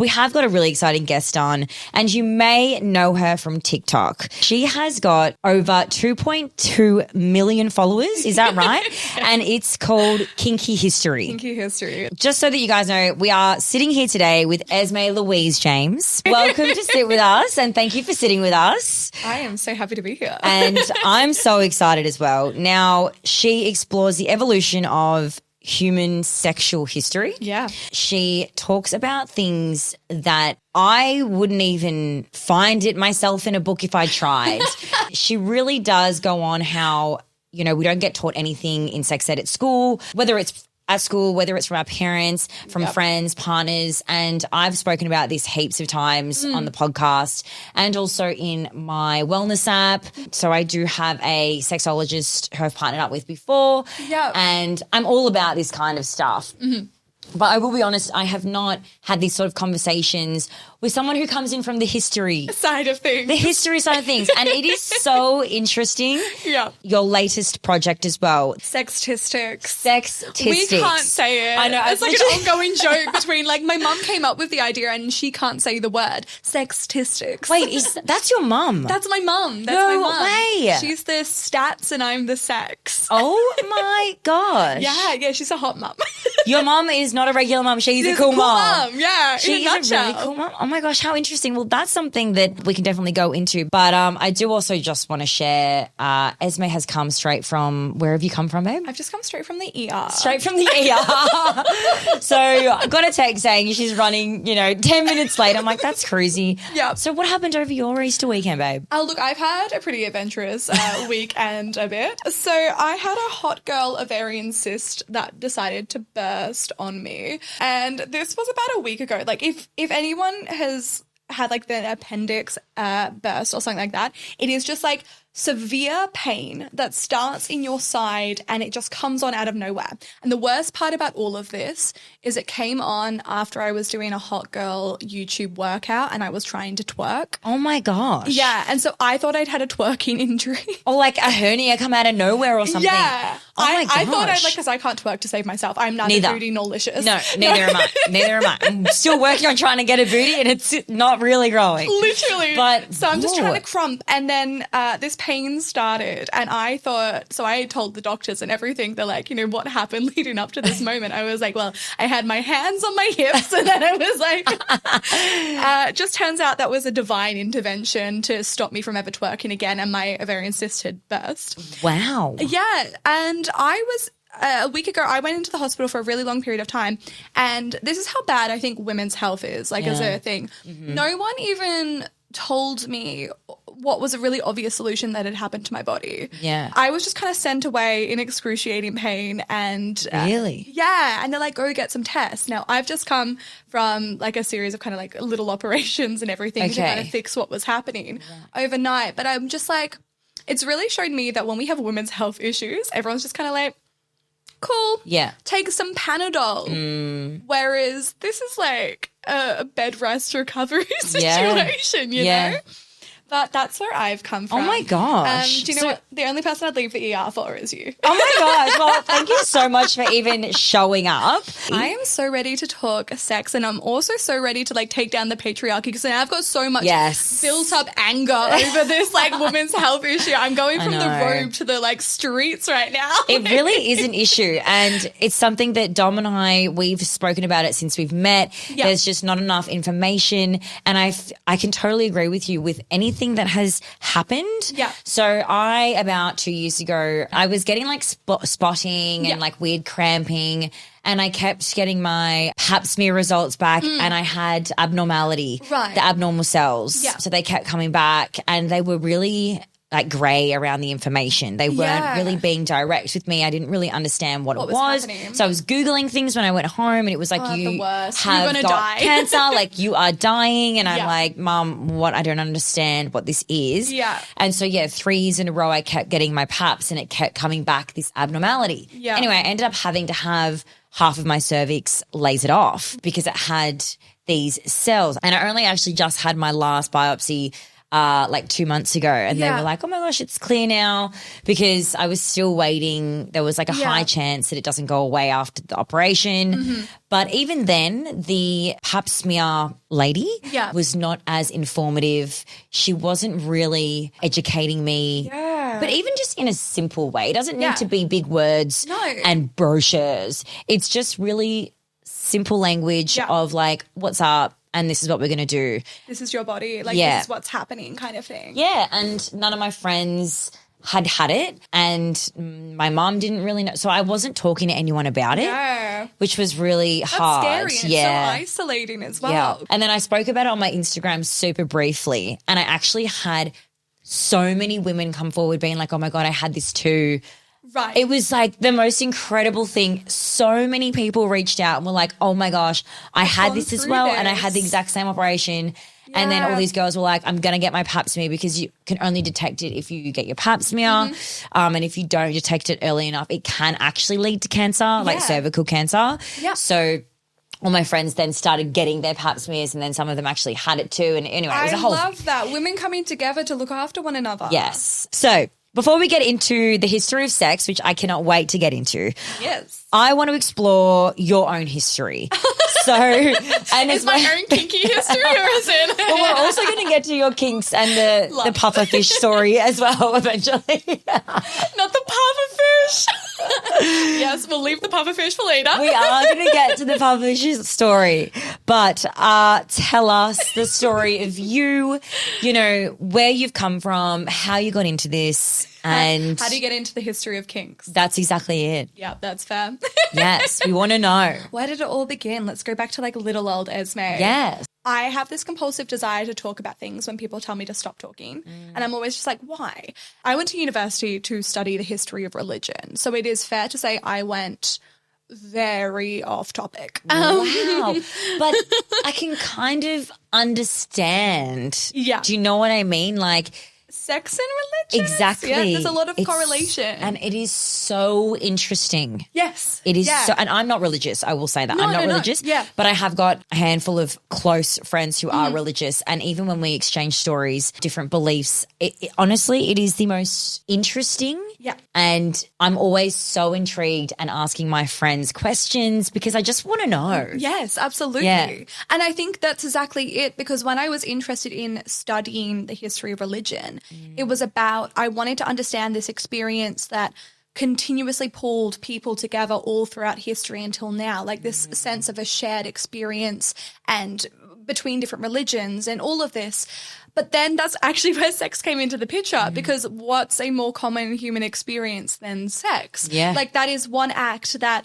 We have got a really exciting guest on, and you may know her from TikTok. She has got over 2.2 million followers. Is that right? And it's called Kinky History. Kinky History. Just so that you guys know, we are sitting here today with Esme Louise James. Welcome to sit with us, and thank you for sitting with us. I am so happy to be here. And I'm so excited as well. Now, she explores the evolution of human sexual history. Yeah. She talks about things that I wouldn't even find it myself in a book if I tried. She really does go on how, we don't get taught anything in sex ed at school, whether it's at school, whether it's from our parents, from friends, partners. And I've spoken about this heaps of times on the podcast and also in my wellness app. So I do have a sexologist who I've partnered up with before. Yeah. And I'm all about this kind of stuff. Mm-hmm. But I will be honest, I have not had these sort of conversations with someone who comes in from the history side of things. The history side of things. And it is so interesting. Yeah. Your latest project as well. Sextistics. We can't say it. I know. It's like an ongoing joke between my mum came up with the idea and she can't say the word. Sextistics. Wait, that's your mum? That's my mum. That's no my mum. way. She's the stats and I'm the sex. Oh my gosh. Yeah, she's a hot mum. Your mum is not a regular mum. She's a cool mum. Yeah, she's a really cool mum. Oh my gosh, how interesting. Well, that's something that we can definitely go into. But I do also just want to share, Esme has come straight from, where have you come from, babe? I've just come straight from the ER. Straight from the ER. So I got a text saying she's running, 10 minutes late. I'm like, that's crazy. Yeah. So what happened over your Easter weekend, babe? Look, I've had a pretty adventurous week and a bit. So I had a hot girl ovarian cyst that decided to burst on me. And this was about a week ago. If anyone has had the appendix burst or something like that, it is just severe pain that starts in your side and it just comes on out of nowhere. And the worst part about all of this is it came on after I was doing a hot girl YouTube workout and I was trying to twerk. Oh my gosh. Yeah, and so I thought I'd had a twerking injury. Or like a hernia come out of nowhere or something. Yeah. Oh my gosh. I thought because I can't twerk to save myself. I'm neither booty nor licious. No, neither am I. Neither am I. I'm still working on trying to get a booty and it's not really growing. Literally. But so I'm just trying to crump and then this pain started and I thought, so I told the doctors and everything, they're like, what happened leading up to this moment? I was like, well, I had my hands on my hips and then I was like, just turns out that was a divine intervention to stop me from ever twerking again and my ovarian cyst had burst. Wow. Yeah. And I was a week ago, I went into the hospital for a really long period of time. And this is how bad I think women's health is, as a thing. Mm-hmm. No one even told me what was a really obvious solution that had happened to my body. Yeah. I was just kind of sent away in excruciating pain and... Really? Yeah. And they're like, go get some tests. Now, I've just come from a series of kind of little operations and everything to kind of fix what was happening overnight. But I'm just it's really showed me that when we have women's health issues, everyone's just kind of cool. Yeah. Take some Panadol. Whereas this is a bed rest recovery situation, you know? But that's where I've come from. Oh my gosh. Do you know what? The only person I'd leave the ER for is you. Oh my gosh. Well, thank you so much for even showing up. I am so ready to talk sex and I'm also so ready to take down the patriarchy because now I've got so much built up anger over this women's health issue. I'm going from the robe to the streets right now. It really is an issue and it's something that Dom and we've spoken about it since we've met. Yeah. There's just not enough information and I can totally agree with you with anything that has happened. Yeah. So about 2 years ago, I was getting spotting and weird cramping and I kept getting my pap smear results back and I had abnormality, the abnormal cells. Yeah. So they kept coming back and they were really grey around the information. They weren't really being direct with me. I didn't really understand what it was. Happening. So I was Googling things when I went home and it was you have got die. cancer, you are dying. And I'm like, Mum, what? I don't understand what this is. Yeah. And so, 3 years in a row, I kept getting my paps and it kept coming back, this abnormality. Yeah. Anyway, I ended up having to have half of my cervix lasered off because it had these cells. And I only actually just had my last biopsy like 2 months ago, and they were like, oh my gosh, it's clear now, because I was still waiting. There was like a high chance that it doesn't go away after the operation. But even then, the pap smear lady was not as informative. She wasn't really educating me. But even just in a simple way. It doesn't need to be big words and brochures. It's just really simple language of like, what's up? And this is what we're going to do. This is your body. Like, this is what's happening kind of thing. Yeah. And none of my friends had it, and my mom didn't really know. So I wasn't talking to anyone about it, which was really hard. That's scary and so isolating as well. Yeah. And then I spoke about it on my Instagram super briefly, and I actually had so many women come forward being like, oh my God, I had this too. Right. It was like the most incredible thing. So many people reached out and were like, oh my gosh, I had this as well, and I had the exact same operation. And then all these girls were like, I'm going to get my pap smear, because you can only detect it if you get your pap smear. And if you don't detect it early enough, it can actually lead to cancer, like cervical cancer. So all my friends then started getting their pap smears, and then some of them actually had it too. And anyway, it was a whole I love that. Women coming together to look after one another. Yes. So before we get into the history of sex, which I cannot wait to get into, I want to explore your own history. So, and is my own kinky history, or is it? Well, we're also going to get to your kinks and the pufferfish story as well eventually. Not the pufferfish. Yes, we'll leave the pufferfish for later. We are going to get to the pufferfish story, but tell us the story of you, you know, where you've come from, how you got into this. And how do you get into the history of kinks? That's exactly it. Yeah, that's fair. Yes, we want to know. Where did it all begin? Let's go back to like little old Esme. Yes. I have this compulsive desire to talk about things when people tell me to stop talking. And I'm always just like, why? I went to university to study the history of religion. So it is fair to say I went very off topic. Wow. But I can kind of understand. Yeah. Do you know what I mean? Like, sex and religion. Exactly. Yeah, there's a lot of correlation. And it is so interesting. Yes. It is so, and I'm not religious, I will say that. I'm not religious. Yeah. But I have got a handful of close friends who are religious. And even when we exchange stories, different beliefs, honestly, it is the most interesting. Yeah. And I'm always so intrigued and asking my friends questions because I just want to know. Yes, absolutely. Yeah. And I think that's exactly it, because when I was interested in studying the history of religion, it was about, I wanted to understand this experience that continuously pulled people together all throughout history until now, like this sense of a shared experience and between different religions and all of this. But then that's actually where sex came into the picture, because what's a more common human experience than sex? Yeah. Like, that is one act that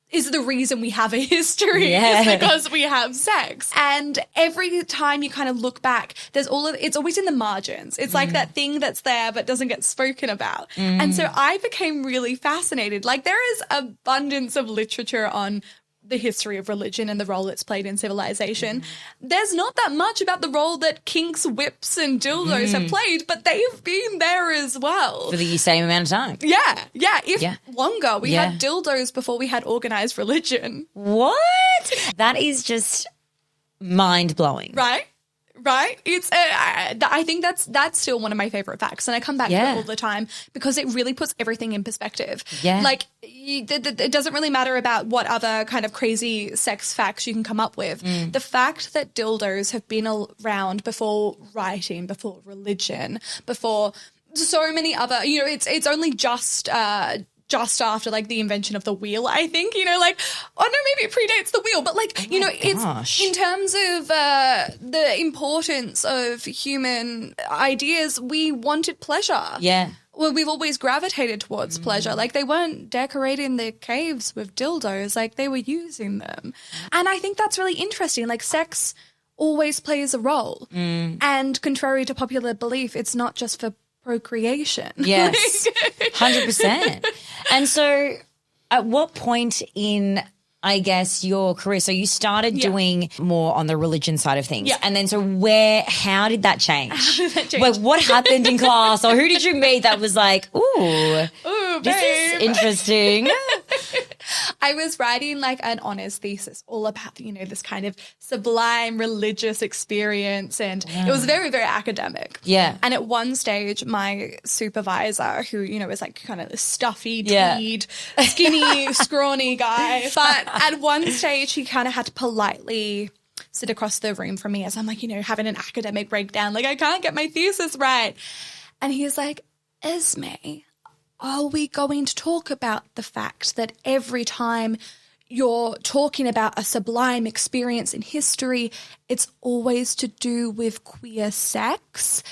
is the reason we have a history, Yeah. is because we have sex. And every time you kind of look back, there's it's always in the margins. It's like that thing that's there but doesn't get spoken about. And so I became really fascinated. Like, there is abundance of literature on the history of religion and the role it's played in civilization. There's not that much about the role that kinks, whips, and dildos have played, but they've been there as well. For the same amount of time. Yeah. If longer. We Yeah. had dildos before we had organized religion. What? That is just mind-blowing. Right? It's I think that's still one of my favorite facts, and I come back to it all the time because it really puts everything in perspective. Yeah. Like, it doesn't really matter about what other kind of crazy sex facts you can come up with. The fact that dildos have been around before writing, before religion, before so many other, you know, it's only just after, like, the invention of the wheel, I think, you know, like, oh no, maybe it predates the wheel, but, like, you know, it's in terms of the importance of human ideas, we wanted pleasure. Yeah. Well, we've always gravitated towards pleasure. Like, they weren't decorating their caves with dildos, like, they were using them. And I think that's really interesting. Like, sex always plays a role. And contrary to popular belief, it's not just for procreation. Yes, 100%. And so at what point in, I guess, your career, so you started doing more on the religion side of things. Yeah. And then so how did that change? Like, what happened in class, or who did you meet that was like, ooh, this is interesting? I was writing like an honors thesis all about, you know, this kind of sublime religious experience, and it was very, very academic. Yeah. And at one stage, my supervisor, who, you know, is like kind of the stuffy, teed, skinny, scrawny guy, but at one stage he kind of had to politely sit across the room from me as I'm like, you know, having an academic breakdown. Like, I can't get my thesis right. And he's like, Esme, are we going to talk about the fact that every time you're talking about a sublime experience in history, it's always to do with queer sex?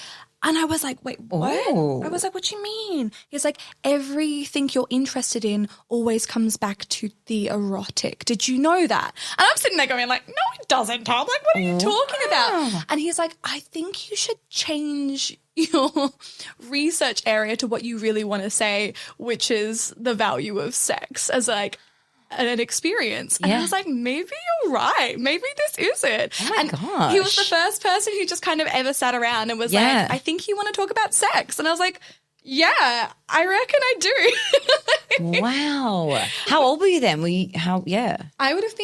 And I was like, wait, what? Ooh. I was like, what do you mean? He's like, everything you're interested in always comes back to the erotic. Did you know that? And I'm sitting there going like, no, it doesn't, Tom. Like, what are you talking about? And he's like, I think you should change your research area to what you really want to say, which is the value of sex as like an experience. And I was like, maybe you're right. Maybe this is it. Oh my gosh. He was the first person who just kind of ever sat around and was like, I think you want to talk about sex. And I was like, yeah, I reckon I do. Wow. How old were you then? I would have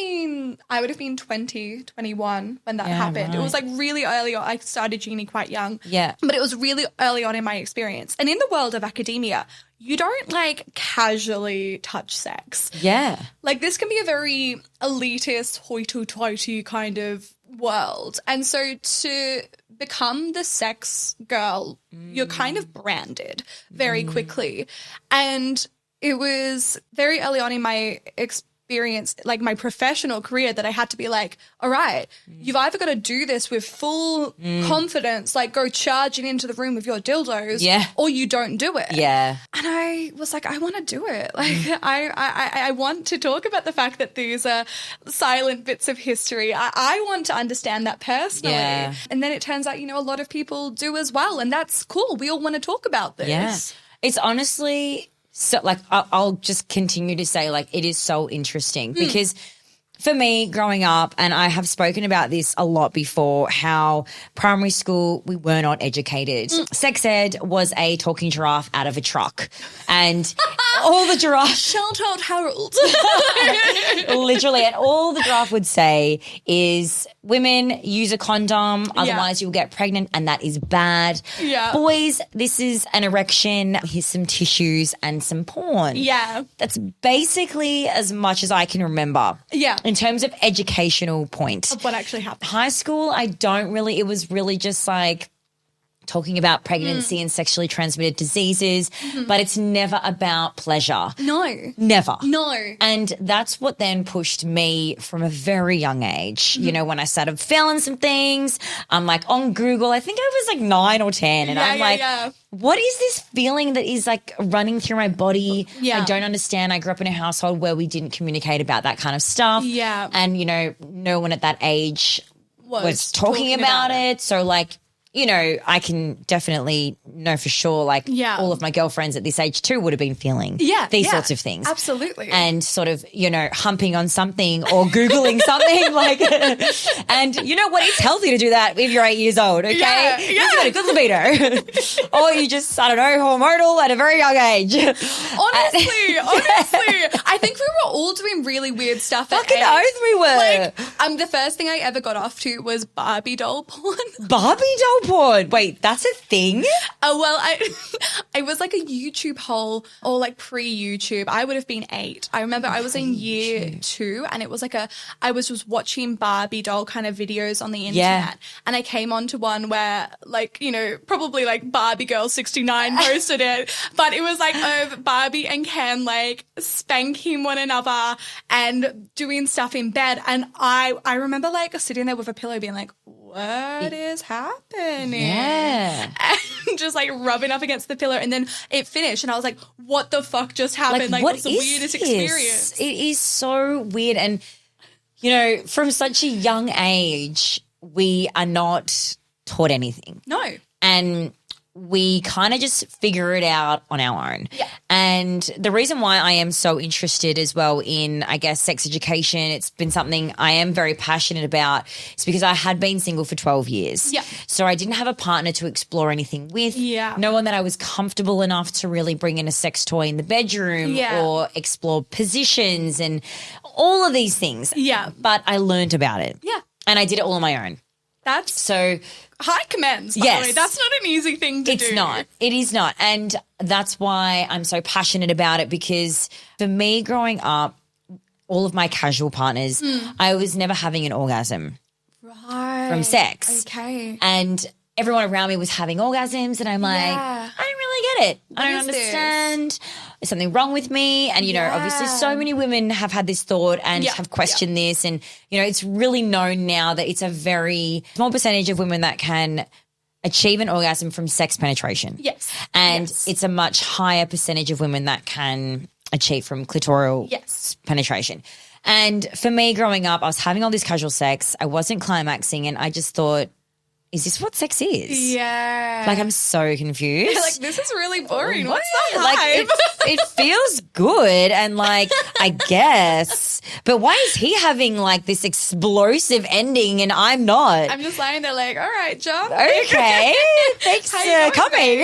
been 20, 21 when that happened. Right. It was like really early on. I started uni quite young. Yeah. But it was really early on in my experience. And in the world of academia, you don't like casually touch sex. Yeah. Like, this can be a very elitist, hoity-toity kind of world. And so to become the sex girl, you're kind of branded very quickly. And it was very early on in my experience, like my professional career, that I had to be like, all right, you've either got to do this with full confidence, like go charging into the room with your dildos, or you don't do it. Yeah. And I was like, I want to do it. Like, I want to talk about the fact that these are silent bits of history. I want to understand that personally. Yeah. And then it turns out, you know, a lot of people do as well. And that's cool. We all want to talk about this. Yeah. It's honestly, so like, I'll just continue to say, like, it is so interesting because for me growing up, and I have spoken about this a lot before, how primary school we were not educated. Sex ed was a talking giraffe out of a truck, and all the giraffe Shout out Harold. literally, and all the giraffe would say is, women, use a condom, otherwise you'll get pregnant, and that is bad. Yeah. Boys, this is an erection, here's some tissues and some porn. Yeah. That's basically as much as I can remember. Yeah. In terms of educational point. Of what actually happened. High school, it was really just like talking about pregnancy and sexually transmitted diseases, but it's never about pleasure. No. Never. No. And that's what then pushed me from a very young age. You know, when I started feeling some things, I'm like on Google, I think I was like 9 or 10, and I'm like, what is this feeling that is like running through my body? Yeah. I don't understand. I grew up in a household where we didn't communicate about that kind of stuff. Yeah. And, you know, no one at that age was talking about it. So like, you know, I can definitely know for sure, like all of my girlfriends at this age too would have been feeling these sorts of things. Absolutely. And sort of, you know, humping on something or Googling something like, and you know what? It's healthy to do that if you're 8 years old, okay? Yeah. You've got a good libido. Or you just, I don't know, hormonal at a very young age. Honestly, I think we were all doing really weird stuff at Fucking age. oath we were. Like, the first thing I ever got off to was Barbie doll porn. Barbie doll porn. Wait, that's a thing? Oh, well, I was like a YouTube hole, or like pre-YouTube. I would have been 8. I remember I was in year 2, and it was like I was just watching Barbie doll kind of videos on the internet, and I came onto one where, like, you know, probably like Barbie Girl 69 posted it, but it was like of Barbie and Ken like spanking one another and doing stuff in bed, and I remember like sitting there with a pillow being like, what is happening? Yeah. And just like rubbing up against the pillow, and then it finished and I was like, what the fuck just happened? Like, what's the weirdest experience? It is so weird. And, you know, from such a young age, we are not taught anything. No. And we kind of just figure it out on our own. Yeah. And the reason why I am so interested as well in, I guess, sex education, it's been something I am very passionate about. It's because I had been single for 12 years. Yeah. So I didn't have a partner to explore anything with. Yeah. No one that I was comfortable enough to really bring in a sex toy in the bedroom or explore positions and all of these things. Yeah. But I learned about it. Yeah. And I did it all on my own. That's So high commends, by the way. That's not an easy thing to do. it's not. It is not. And that's why I'm so passionate about it, because for me growing up, all of my casual partners, I was never having an orgasm from sex. Okay. And everyone around me was having orgasms and I'm like, I don't really get it. I don't understand. There's something wrong with me. And, you know, obviously so many women have had this thought and have questioned this. And, you know, it's really known now that it's a very small percentage of women that can achieve an orgasm from sex penetration. Yes. And it's a much higher percentage of women that can achieve from clitoral penetration. And for me growing up, I was having all this casual sex. I wasn't climaxing and I just thought, is this what sex is? Yeah. Like, I'm so confused. Like, this is really boring. What's the Like, hype? it feels good and, like, I guess. But why is he having, like, this explosive ending and I'm not? I'm just lying there like, all right, John. Okay. Thanks How you for coming.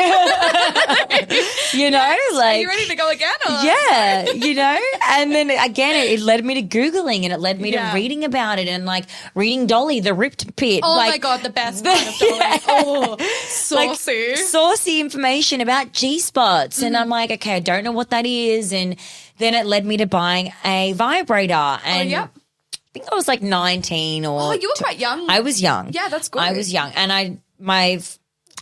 You know, Are like. you ready to go again? Or? Yeah, you know? And then again, it led me to Googling and it led me to reading about it and like reading Dolly, the ripped pit. Oh like, my God, the best part of Dolly. Oh, saucy. like, saucy information about G-spots. And I'm like, okay, I don't know what that is. And then it led me to buying a vibrator. And I think I was like 19 or. Oh, you were quite young. I was young. Yeah, that's good. I was young. And my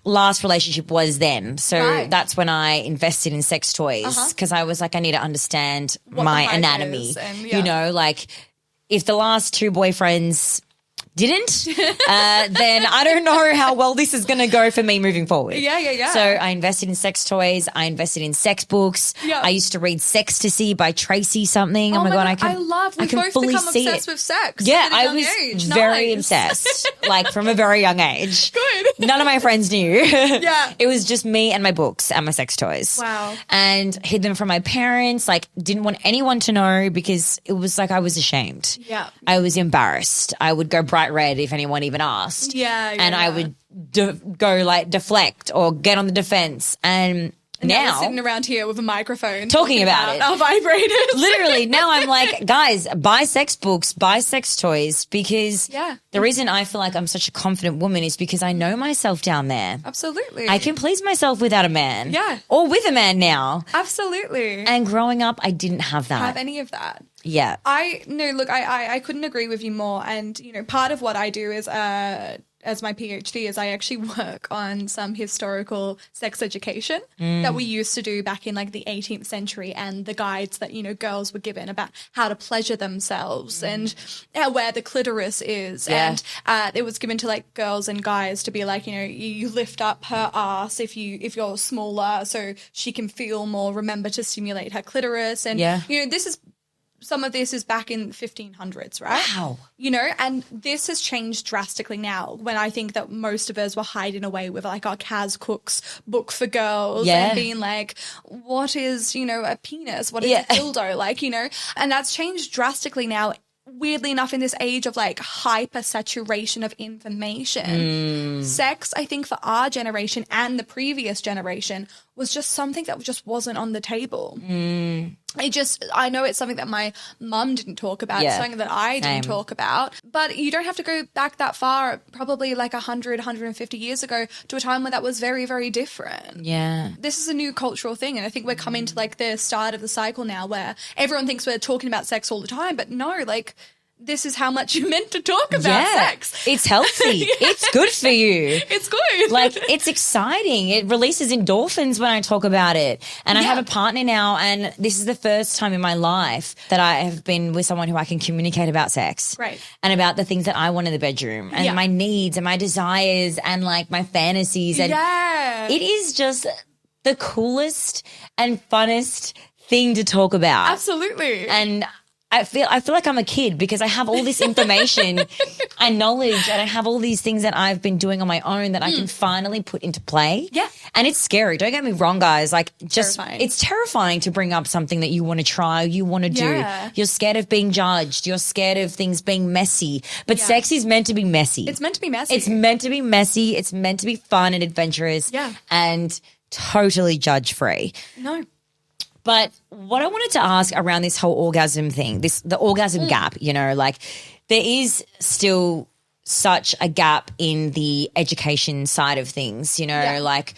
last relationship was then. So that's when I invested in sex toys because I was like, I need to understand my anatomy. And, you know, like if the last two boyfriends didn't, then I don't know how well this is going to go for me moving forward. Yeah. So I invested in sex toys. I invested in sex books. Yeah. I used to read Sextasy by Tracy something. Oh my God, I love. We've both fully become see obsessed it. with sex. Yeah, at a I young was age. very Nice. obsessed, like from a very young age. Good. None of my friends knew. Yeah. It was just me and my books and my sex toys. Wow. And hid them from my parents, like didn't want anyone to know because it was like I was ashamed. Yeah. I was embarrassed. I would go bright red if anyone even asked. And I would go like deflect or get on the defense. And now we're sitting around here with a microphone talking about it. Our vibrators. Literally, now I'm like, guys, buy sex books, buy sex toys because the reason I feel like I'm such a confident woman is because I know myself down there. Absolutely. I can please myself without a man. Yeah. Or with a man now. Absolutely. And growing up, I didn't have that. Have any of that. Yeah. I couldn't agree with you more. And, you know, part of what I do is as my PhD is I actually work on some historical sex education that we used to do back in like the 18th century and the guides that, you know, girls were given about how to pleasure themselves and where the clitoris is. Yeah. And it was given to like girls and guys to be like, you know, you lift up her ass if you're smaller so she can feel more, remember to stimulate her clitoris. And, you know, some of this is back in 1500s, right? Wow. You know, and this has changed drastically now when I think that most of us were hiding away with like our Kaz Cook's book for girls and being like, what is, you know, a penis? What is a dildo? Like, you know, and that's changed drastically now. Weirdly enough, in this age of like hyper saturation of information, sex, I think for our generation and the previous generation was just something that just wasn't on the table. I know it's something that my mum didn't talk about. It's something that I didn't talk about. But you don't have to go back that far, probably like 100, 150 years ago to a time where that was very, very different. Yeah. This is a new cultural thing. And I think we're coming to like the start of the cycle now where everyone thinks we're talking about sex all the time. But no, like this is how much you're meant to talk about sex. It's healthy. It's good for you. It's good. Like, it's exciting. It releases endorphins when I talk about it. And I have a partner now, and this is the first time in my life that I have been with someone who I can communicate about sex. Right. And about the things that I want in the bedroom and my needs and my desires and, like, my fantasies. And it is just the coolest and funnest thing to talk about. Absolutely. And I feel like I'm a kid because I have all this information and knowledge, and I have all these things that I've been doing on my own that I can finally put into play. Yeah. And it's scary. Don't get me wrong, guys. Like, Terrifying. it's terrifying to bring up something that you want to try, you want to do. Yeah. You're scared of being judged. You're scared of things being messy. But sex is meant to be messy. It's meant to be messy. It's meant to be messy. It's meant to be fun and adventurous. Yeah. And totally judge free. No. But what I wanted to ask around this whole orgasm thing, the orgasm gap, you know, like there is still such a gap in the education side of things, you know, like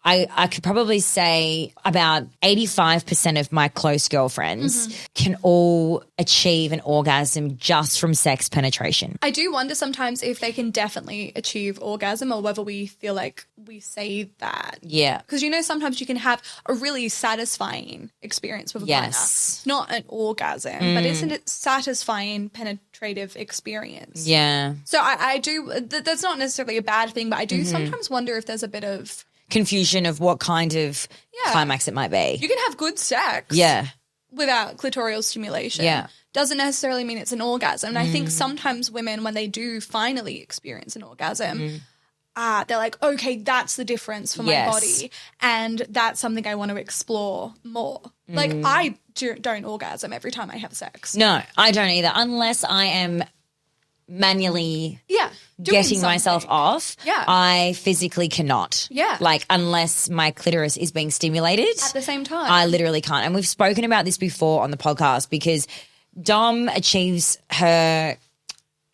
I could probably say about 85% of my close girlfriends can all achieve an orgasm just from sex penetration. I do wonder sometimes if they can definitely achieve orgasm or whether we feel like we say that. Yeah. Because, you know, sometimes you can have a really satisfying experience with a partner. Yes. Not an orgasm, but isn't it satisfying penetrative experience? Yeah. So I do, that's not necessarily a bad thing, but I do sometimes wonder if there's a bit of Confusion of what kind of climax it might be. You can have good sex without clitoral stimulation. Yeah. Doesn't necessarily mean it's an orgasm. And I think sometimes women, when they do finally experience an orgasm, they're like, okay, that's the difference for my body. And that's something I want to explore more. Like, I don't orgasm every time I have sex. No, I don't either, unless I am manually getting myself off. Yeah. I physically cannot. Yeah. Like, unless my clitoris is being stimulated. At the same time. I literally can't. And we've spoken about this before on the podcast because Dom achieves her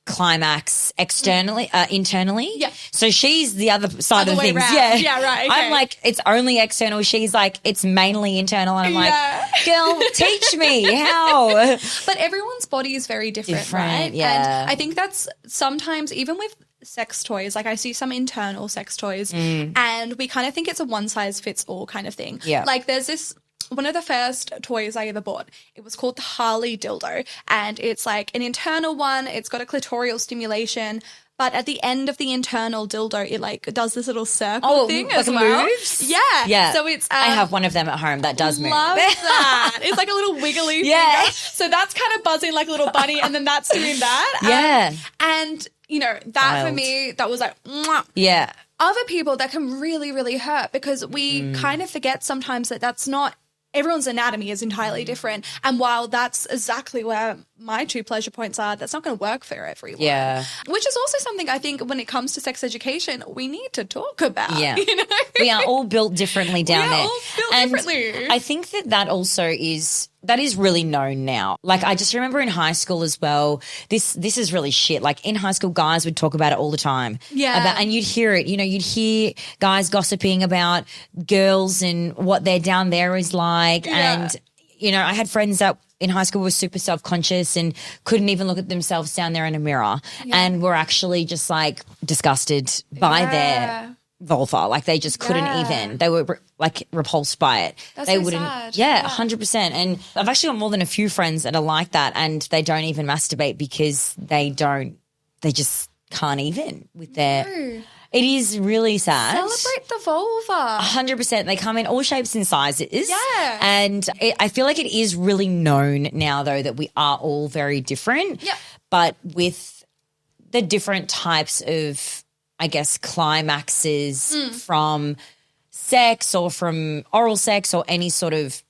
climax externally, internally. Yeah. So she's the other side of way things. round. Yeah. Yeah, right, okay. I'm like, it's only external. She's like, it's mainly internal. And I'm like, girl, teach me how. But everyone's body is very different, right? Yeah. And I think that's sometimes, even with sex toys, like I see some internal sex toys and we kind of think it's a one size fits all kind of thing. Yeah. Like there's this, one of the first toys I ever bought, it was called the Harley dildo, and it's like an internal one. It's got a clitoral stimulation, but at the end of the internal dildo, it like does this little circle thing like as well. moves? Yeah. So it's I have one of them at home that does move. Love that. It's like a little wiggly finger. So that's kind of buzzing like a little bunny, and then that's doing that. Yeah. And you know, that for me, that was like, mwah. Yeah. Other people, that can really, really hurt, because we kind of forget sometimes that that's not, everyone's anatomy is entirely different. And while that's exactly where my two pleasure points are, that's not going to work for everyone. Yeah. Which is also something I think when it comes to sex education, we need to talk about. Yeah. You know? We are all built differently down there. We are all built differently. I think that also is, that is really known now. Like, I just remember in high school as well, this is really shit. Like, in high school, guys would talk about it all the time. Yeah. And you'd hear it, you know, you'd hear guys gossiping about girls and what their down there is like. Yeah. And, you know, I had friends that in high school were super self-conscious and couldn't even look at themselves down there in a mirror and were actually just like disgusted by their vulva. Like, they just couldn't even. They were like repulsed by it. That's they so wouldn't. sad. Yeah, 100%. And I've actually got more than a few friends that are like that, and they don't even masturbate because they just can't even with their. No. It is really sad. Celebrate the vulva. 100%. They come in all shapes and sizes. Yeah. And I feel like it is really known now, though, that we are all very different. Yeah. But with the different types of, I guess, climaxes from sex or from oral sex or any sort of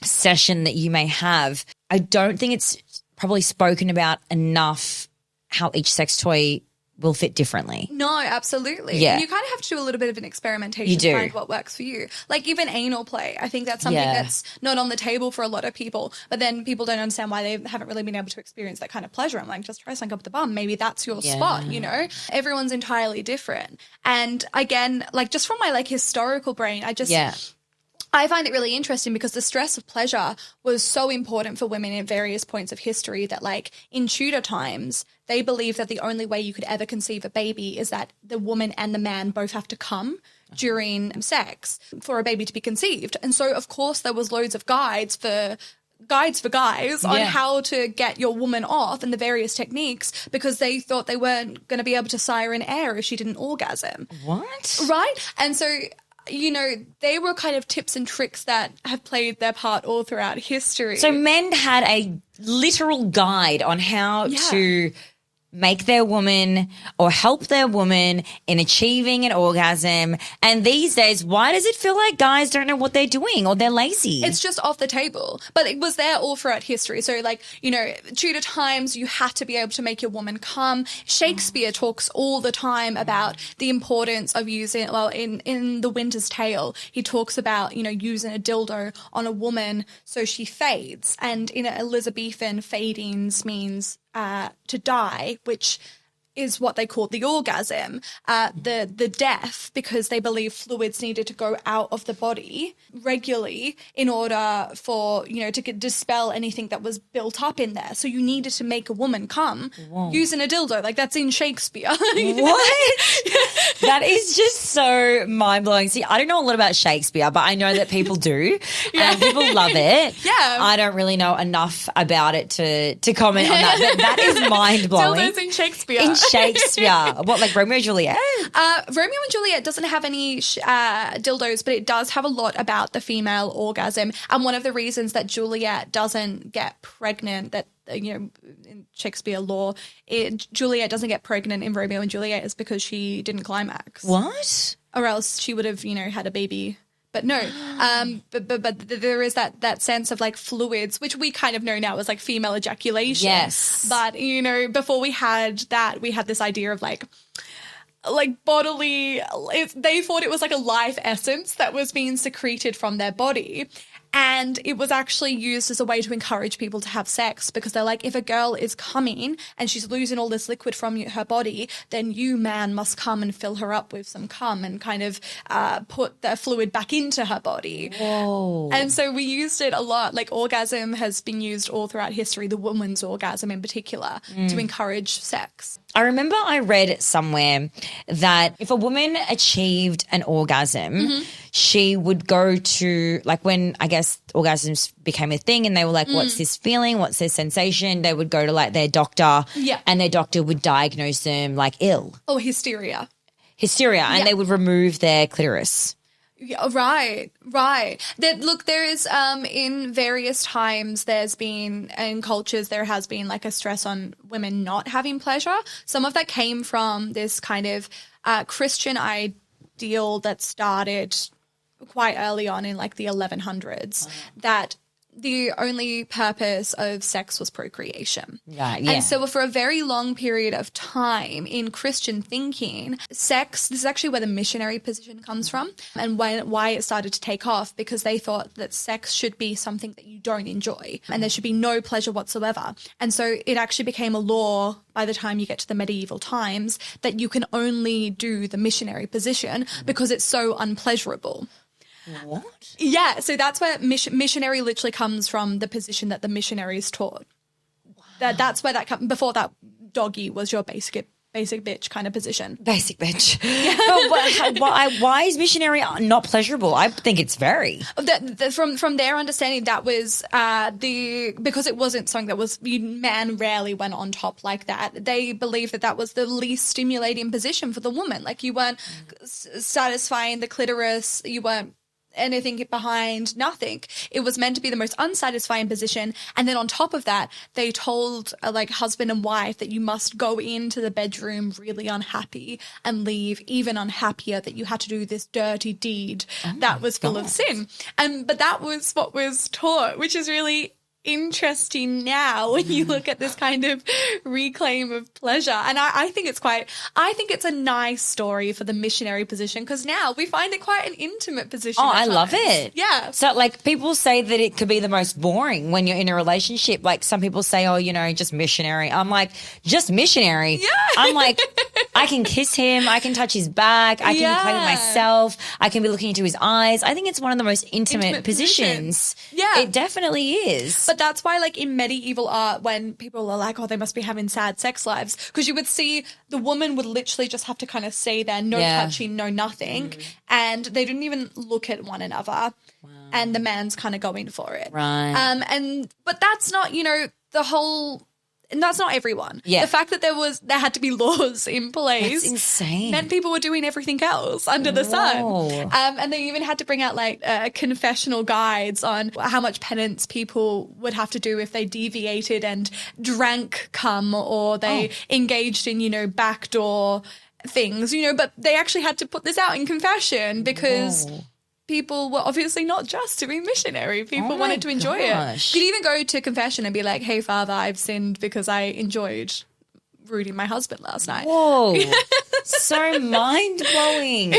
session that you may have, I don't think it's probably spoken about enough how each sex toy will fit differently. No, absolutely. Yeah. You kind of have to do a little bit of an experimentation You do. to find what works for you. Like even anal play, I think that's something that's not on the table for a lot of people, but then people don't understand why they haven't really been able to experience that kind of pleasure. I'm like, just try something up the bum. Maybe that's your spot, you know? Everyone's entirely different. And again, like just from my like historical brain, I find it really interesting because the stress of pleasure was so important for women at various points of history that, like, in Tudor times, they believed that the only way you could ever conceive a baby is that the woman and the man both have to come during sex for a baby to be conceived. And so, of course, there was loads of guides for guys on how to get your woman off and the various techniques, because they thought they weren't going to be able to sire an heir if she didn't orgasm. What? Right? And so they were kind of tips and tricks that have played their part all throughout history. So men had a literal guide on how to make their woman or help their woman in achieving an orgasm. And these days, why does it feel like guys don't know what they're doing or they're lazy? It's just off the table. But it was there all throughout history. So, like, Tudor times, you had to be able to make your woman come. Shakespeare talks all the time about the importance of using, in The Winter's Tale, he talks about, using a dildo on a woman so she fades. And in Elizabethan, fadings means to die, which is what they called the orgasm, the death, because they believe fluids needed to go out of the body regularly in order for, to dispel anything that was built up in there. So you needed to make a woman come using a dildo. Like, that's in Shakespeare. What? That is just so mind-blowing. See, I don't know a lot about Shakespeare, but I know that people do and people love it. Yeah. I don't really know enough about it to comment on that. But that is mind-blowing. Dildos in Shakespeare. In Shakespeare. What, like Romeo and Juliet? Romeo and Juliet doesn't have any dildos, but it does have a lot about the female orgasm. And one of the reasons that Juliet doesn't get pregnant, that in Shakespeare lore, Juliet doesn't get pregnant in Romeo and Juliet is because she didn't climax. What? Or else she would have, had a baby. But no, but there is that sense of like fluids, which we kind of know now as like female ejaculation. Yes. But, before we had that, we had this idea of like bodily, they thought it was like a life essence that was being secreted from their body. And it was actually used as a way to encourage people to have sex, because they're like, if a girl is coming and she's losing all this liquid from her body, then you, man, must come and fill her up with some cum and kind of put the fluid back into her body. Whoa. And so we used it a lot. Like, orgasm has been used all throughout history, the woman's orgasm in particular, to encourage sex. I remember I read somewhere that if a woman achieved an orgasm, she would go to, like, when I guess orgasms became a thing and they were like, what's this feeling? What's this sensation? They would go to like their doctor and their doctor would diagnose them like ill. Oh, hysteria. And they would remove their clitoris. Yeah, right. There is, in various times there's been, in cultures, there has been like a stress on women not having pleasure. Some of that came from this kind of Christian ideal that started quite early on in like the 1100s, that the only purpose of sex was procreation. Yeah. And so for a very long period of time in Christian thinking, sex, this is actually where the missionary position comes from and why it started to take off, because they thought that sex should be something that you don't enjoy and there should be no pleasure whatsoever. And so it actually became a law by the time you get to the medieval times that you can only do the missionary position because it's so unpleasurable. What? Yeah, so that's where missionary literally comes from, the position that the missionaries taught. Wow. That's where that comes. Before that, doggy was your basic bitch kind of position. Basic bitch. But why is missionary not pleasurable? I think it's very. From their understanding, that was because it wasn't something that was, man rarely went on top like that. They believed that was the least stimulating position for the woman. Like, you weren't satisfying the clitoris, you weren't anything behind, nothing. It was meant to be the most unsatisfying position. And then on top of that, they told like husband and wife that you must go into the bedroom really unhappy and leave even unhappier, that you had to do this dirty deed that was full of sin. But that was what was taught, which is really interesting now when you look at this kind of reclaim of pleasure. And I think it's a nice story for the missionary position, because now we find it quite an intimate position. Oh, I love it. Yeah. So like, people say that it could be the most boring when you're in a relationship. Like, some people say, oh, just missionary. I'm like, just missionary? Yeah. I'm like, I can kiss him. I can touch his back. I can be playing with myself. I can be looking into his eyes. I think it's one of the most intimate positions. Yeah. It definitely is. But that's why, like, in medieval art, when people are like, oh, they must be having sad sex lives, because you would see the woman would literally just have to kind of stay there, no touching, no nothing, and they didn't even look at one another, and the man's kind of going for it. Right. But that's not, the whole and that's not everyone. Yeah. The fact that there had to be laws in place. That's insane. Meant people were doing everything else under the sun. And they even had to bring out like confessional guides on how much penance people would have to do if they deviated and drank cum or they engaged in, backdoor things, but they actually had to put this out in confession because people were obviously not just to be missionary. People wanted to enjoy it. You could even go to confession and be like, hey, Father, I've sinned because I enjoyed rooting my husband last night. Whoa. So mind-blowing.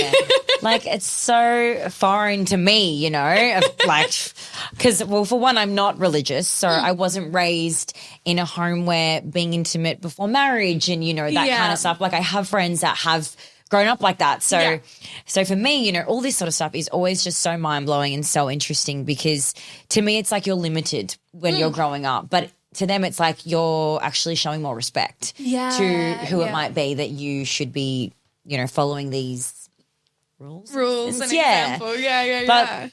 Like, it's so foreign to me, because, well, for one, I'm not religious, so I wasn't raised in a home where being intimate before marriage and, that kind of stuff. Like, I have friends that have grown up like that. So for me, all this sort of stuff is always just so mind-blowing and so interesting because to me it's like you're limited when you're growing up. But to them it's like you're actually showing more respect to who it might be that you should be, following these rules. Rules and example. But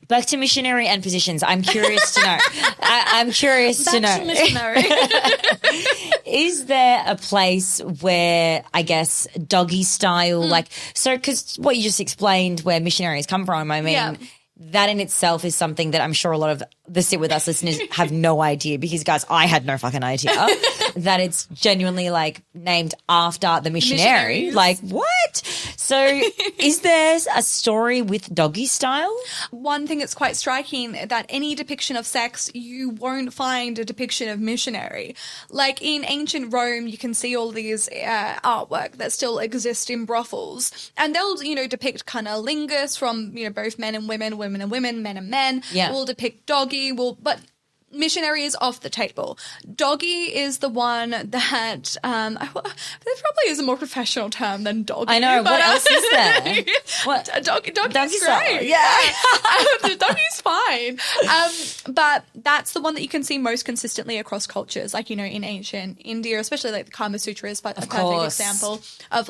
back to missionary and positions. I'm curious to know. I'm curious to know. Back to missionary. Is there a place where, I guess, doggy style, because what you just explained where missionaries come from, I mean, that in itself is something that I'm sure a lot of the Sit With Us listeners have no idea because, guys, I had no fucking idea that it's genuinely, named after the missionary. Like, what? So is there a story with doggy style? One thing that's quite striking, that any depiction of sex, you won't find a depiction of missionary. Like in ancient Rome, you can see all these artwork that still exist in brothels. And they'll, depict cunnilingus from, both men and women and women, men and men. Yeah. We'll depict doggy, but missionary is off the table. Doggy is the one that there probably is a more professional term than doggy. I know. What else is there? What? Doggy's Doggy great. Yeah. The doggy's fine. But that's the one that you can see most consistently across cultures. Like, in ancient India, especially the Kama Sutra is a perfect example of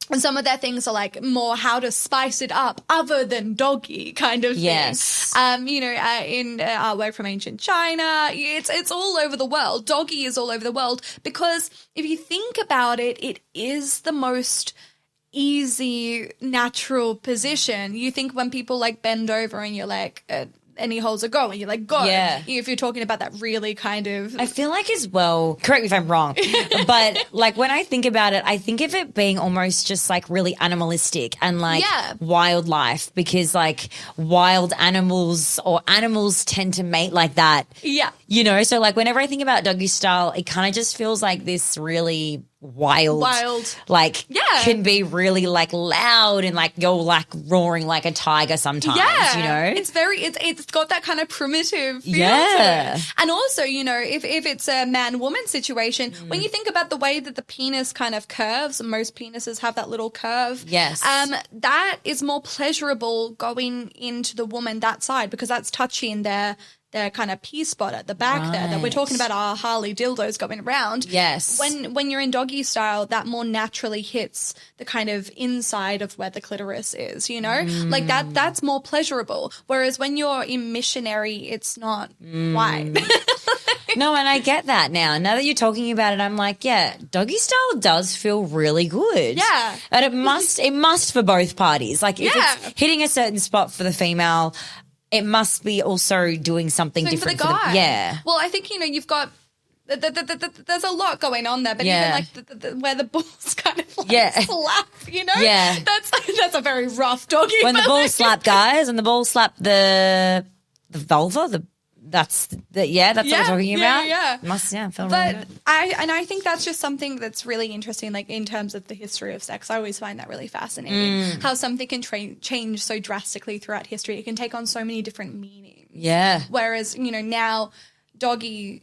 and some of their things are more how to spice it up other than doggy kind of thing. Yes. In our work from ancient China, it's all over the world. Doggy is all over the world because if you think about it, it is the most easy, natural position. You think when people bend over and you're any holes are go and you're go. Yeah. If you're talking about that really kind of... I feel as well, correct me if I'm wrong, but when I think about it, I think of it being almost just really animalistic and wildlife because wild animals or animals tend to mate like that. Yeah. So whenever I think about doggy style, it kind of just feels like this really wild can be really loud and you're roaring like a tiger sometimes, it's got that kind of primitive feel to it. And also, if it's a man-woman situation, when you think about the way that the penis kind of curves, most penises have that little curve. Yes. That is more pleasurable going into the woman that side because that's touching their kind of P-spot at the back there that we're talking about our Harley dildos going around. Yes. When you're in doggy style, that more naturally hits the kind of inside of where the clitoris is, that's more pleasurable. Whereas when you're in missionary, it's not quite. No, and I get that now. Now that you're talking about it, I'm doggy style does feel really good. Yeah. And it must for both parties. If it's hitting a certain spot for the female, it must be also doing something different for the guy. Yeah. Well, I think, you've got there's a lot going on there, but even where the balls kind of slap, Yeah. That's a very rough doggy. When the balls slap, guys, and the balls slap the vulva, that's what we're talking about. Yeah. Must feel really but good. I think that's just something that's really interesting, in terms of the history of sex. I always find that really fascinating. How something can change so drastically throughout history. It can take on so many different meanings. Yeah. Whereas, now doggy,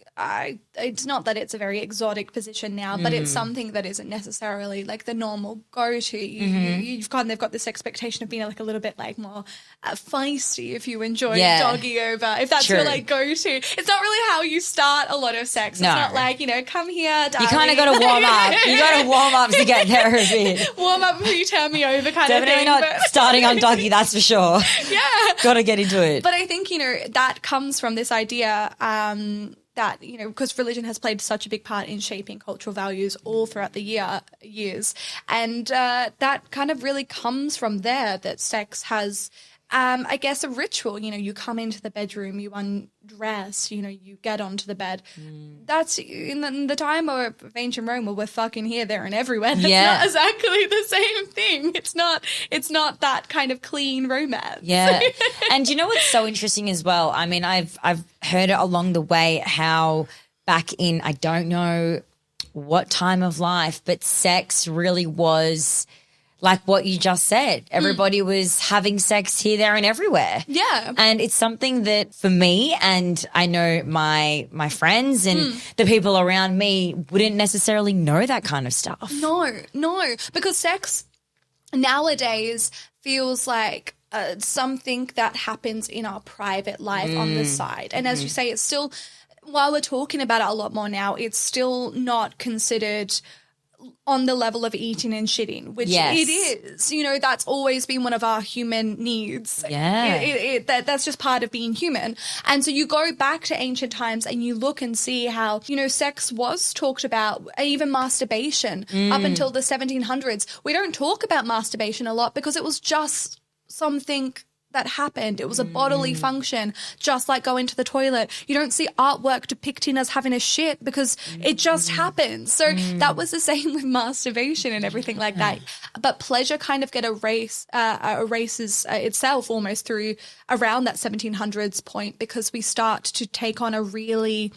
it's not that it's a very exotic position now, but it's something that isn't necessarily the normal go-to. They've got this expectation of being a little bit more feisty if you enjoy doggy over, if that's your go-to. It's not really how you start a lot of sex. No. It's not come here, darling. You kind of got to warm up. You got to warm up to get there a bit. Warm up before you turn me over kind Definitely of thing. not starting on doggy, that's for sure. Yeah. Got to get into it. But I think, that comes from this idea that, because religion has played such a big part in shaping cultural values all throughout the years. And that kind of really comes from there, that sex has, I guess, a ritual. You come into the bedroom, you undress, you get onto the bed. That's in the time of ancient Rome where we're fucking here, there, and everywhere. That's not exactly the same thing. It's not that kind of clean romance. Yeah. And you know what's so interesting as well? I mean, I've heard it along the way how back in, I don't know what time of life, but sex really was like what you just said. Everybody was having sex here, there, and everywhere. Yeah. And it's something that for me, and I know my friends and the people around me wouldn't necessarily know that kind of stuff. No, because sex nowadays feels like something that happens in our private life on the side. And as you say, it's still, while we're talking about it a lot more now, it's still not considered on the level of eating and shitting, which it is. That's always been one of our human needs. Yeah. That's just part of being human. And so you go back to ancient times and you look and see how, sex was talked about, even masturbation up until the 1700s. We don't talk about masturbation a lot because it was just something that happened. It was a bodily function, just like going to the toilet. You don't see artwork depicting us having a shit because it just happens. So that was the same with masturbation and everything like that. But pleasure kind of erases itself almost through around that 1700s point, because we start to take on a really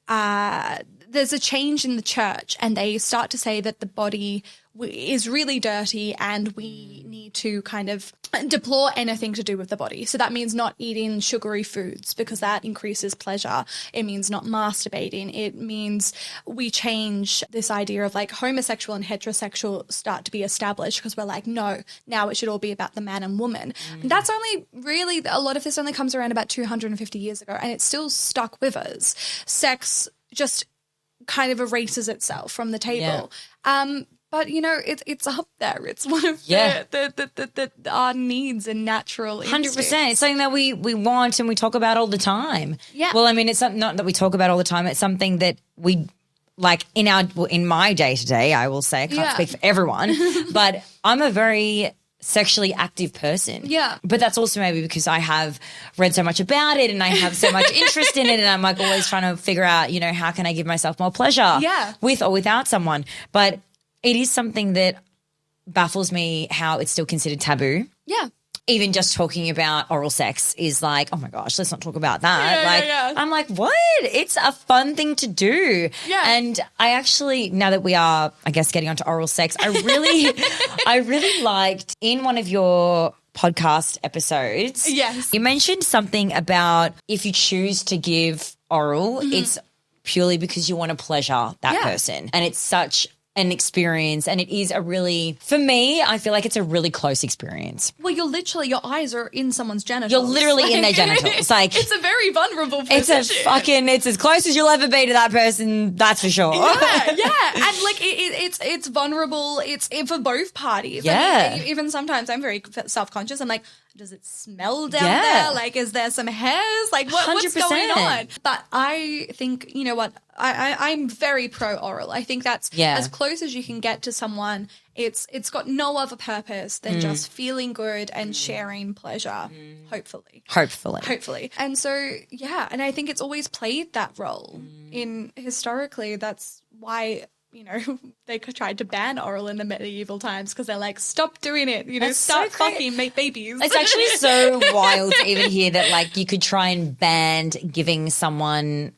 there's a change in the church, and they start to say that the body is really dirty and we need to kind of deplore anything to do with the body. So that means not eating sugary foods because that increases pleasure. It means not masturbating. It means we change this idea of like homosexual and heterosexual start to be established, because we're like, no, now it should all be about the man and woman. And that's only really, a lot of this only comes around about 250 years ago, and it's still stuck with us. Sex just kind of erases itself from the table. But it's up there. It's one of the our needs and natural instincts. 100%. It's something that we want and we talk about all the time. Yeah. Well, I mean, it's not that we talk about all the time. It's something that we like in my day to day. I will say, I can't speak for everyone, but I'm a very sexually active person. Yeah. But that's also maybe because I have read so much about it and I have so much interest in it, and I'm like always trying to figure out, how can I give myself more pleasure with or without someone. But it is something that baffles me how it's still considered taboo. Yeah. Even just talking about oral sex is like, oh my gosh, let's not talk about that. I'm like, what? It's a fun thing to do. Yeah. And I actually, now that we are, I guess, getting onto oral sex, I really liked in one of your podcast episodes. Yes. You mentioned something about if you choose to give oral, it's purely because you want to pleasure that person. And it's such an experience, and it is a really, for me, I feel like it's a really close experience. Well, your eyes are in someo's genitals. You're literally in their genitals. Like, it's a very vulnerable position. It's as close as you'll ever be to that person, that's for sure. Yeah. And like it's vulnerable. It's for both parties. Yeah. I mean, even sometimes I'm very self-conscious. I'm like, does it smell down there? Like, is there some hairs? Like, what's going on? But I think, you know what? I'm very pro oral. I think that's as close as you can get to someone. It's got no other purpose than just feeling good and sharing pleasure, hopefully. And so, and I think it's always played that role historically. That's why, they tried to ban oral in the medieval times, because they're like, stop doing it, stop fucking, make babies. It's actually so wild to even hear that, like, you could try and ban giving someone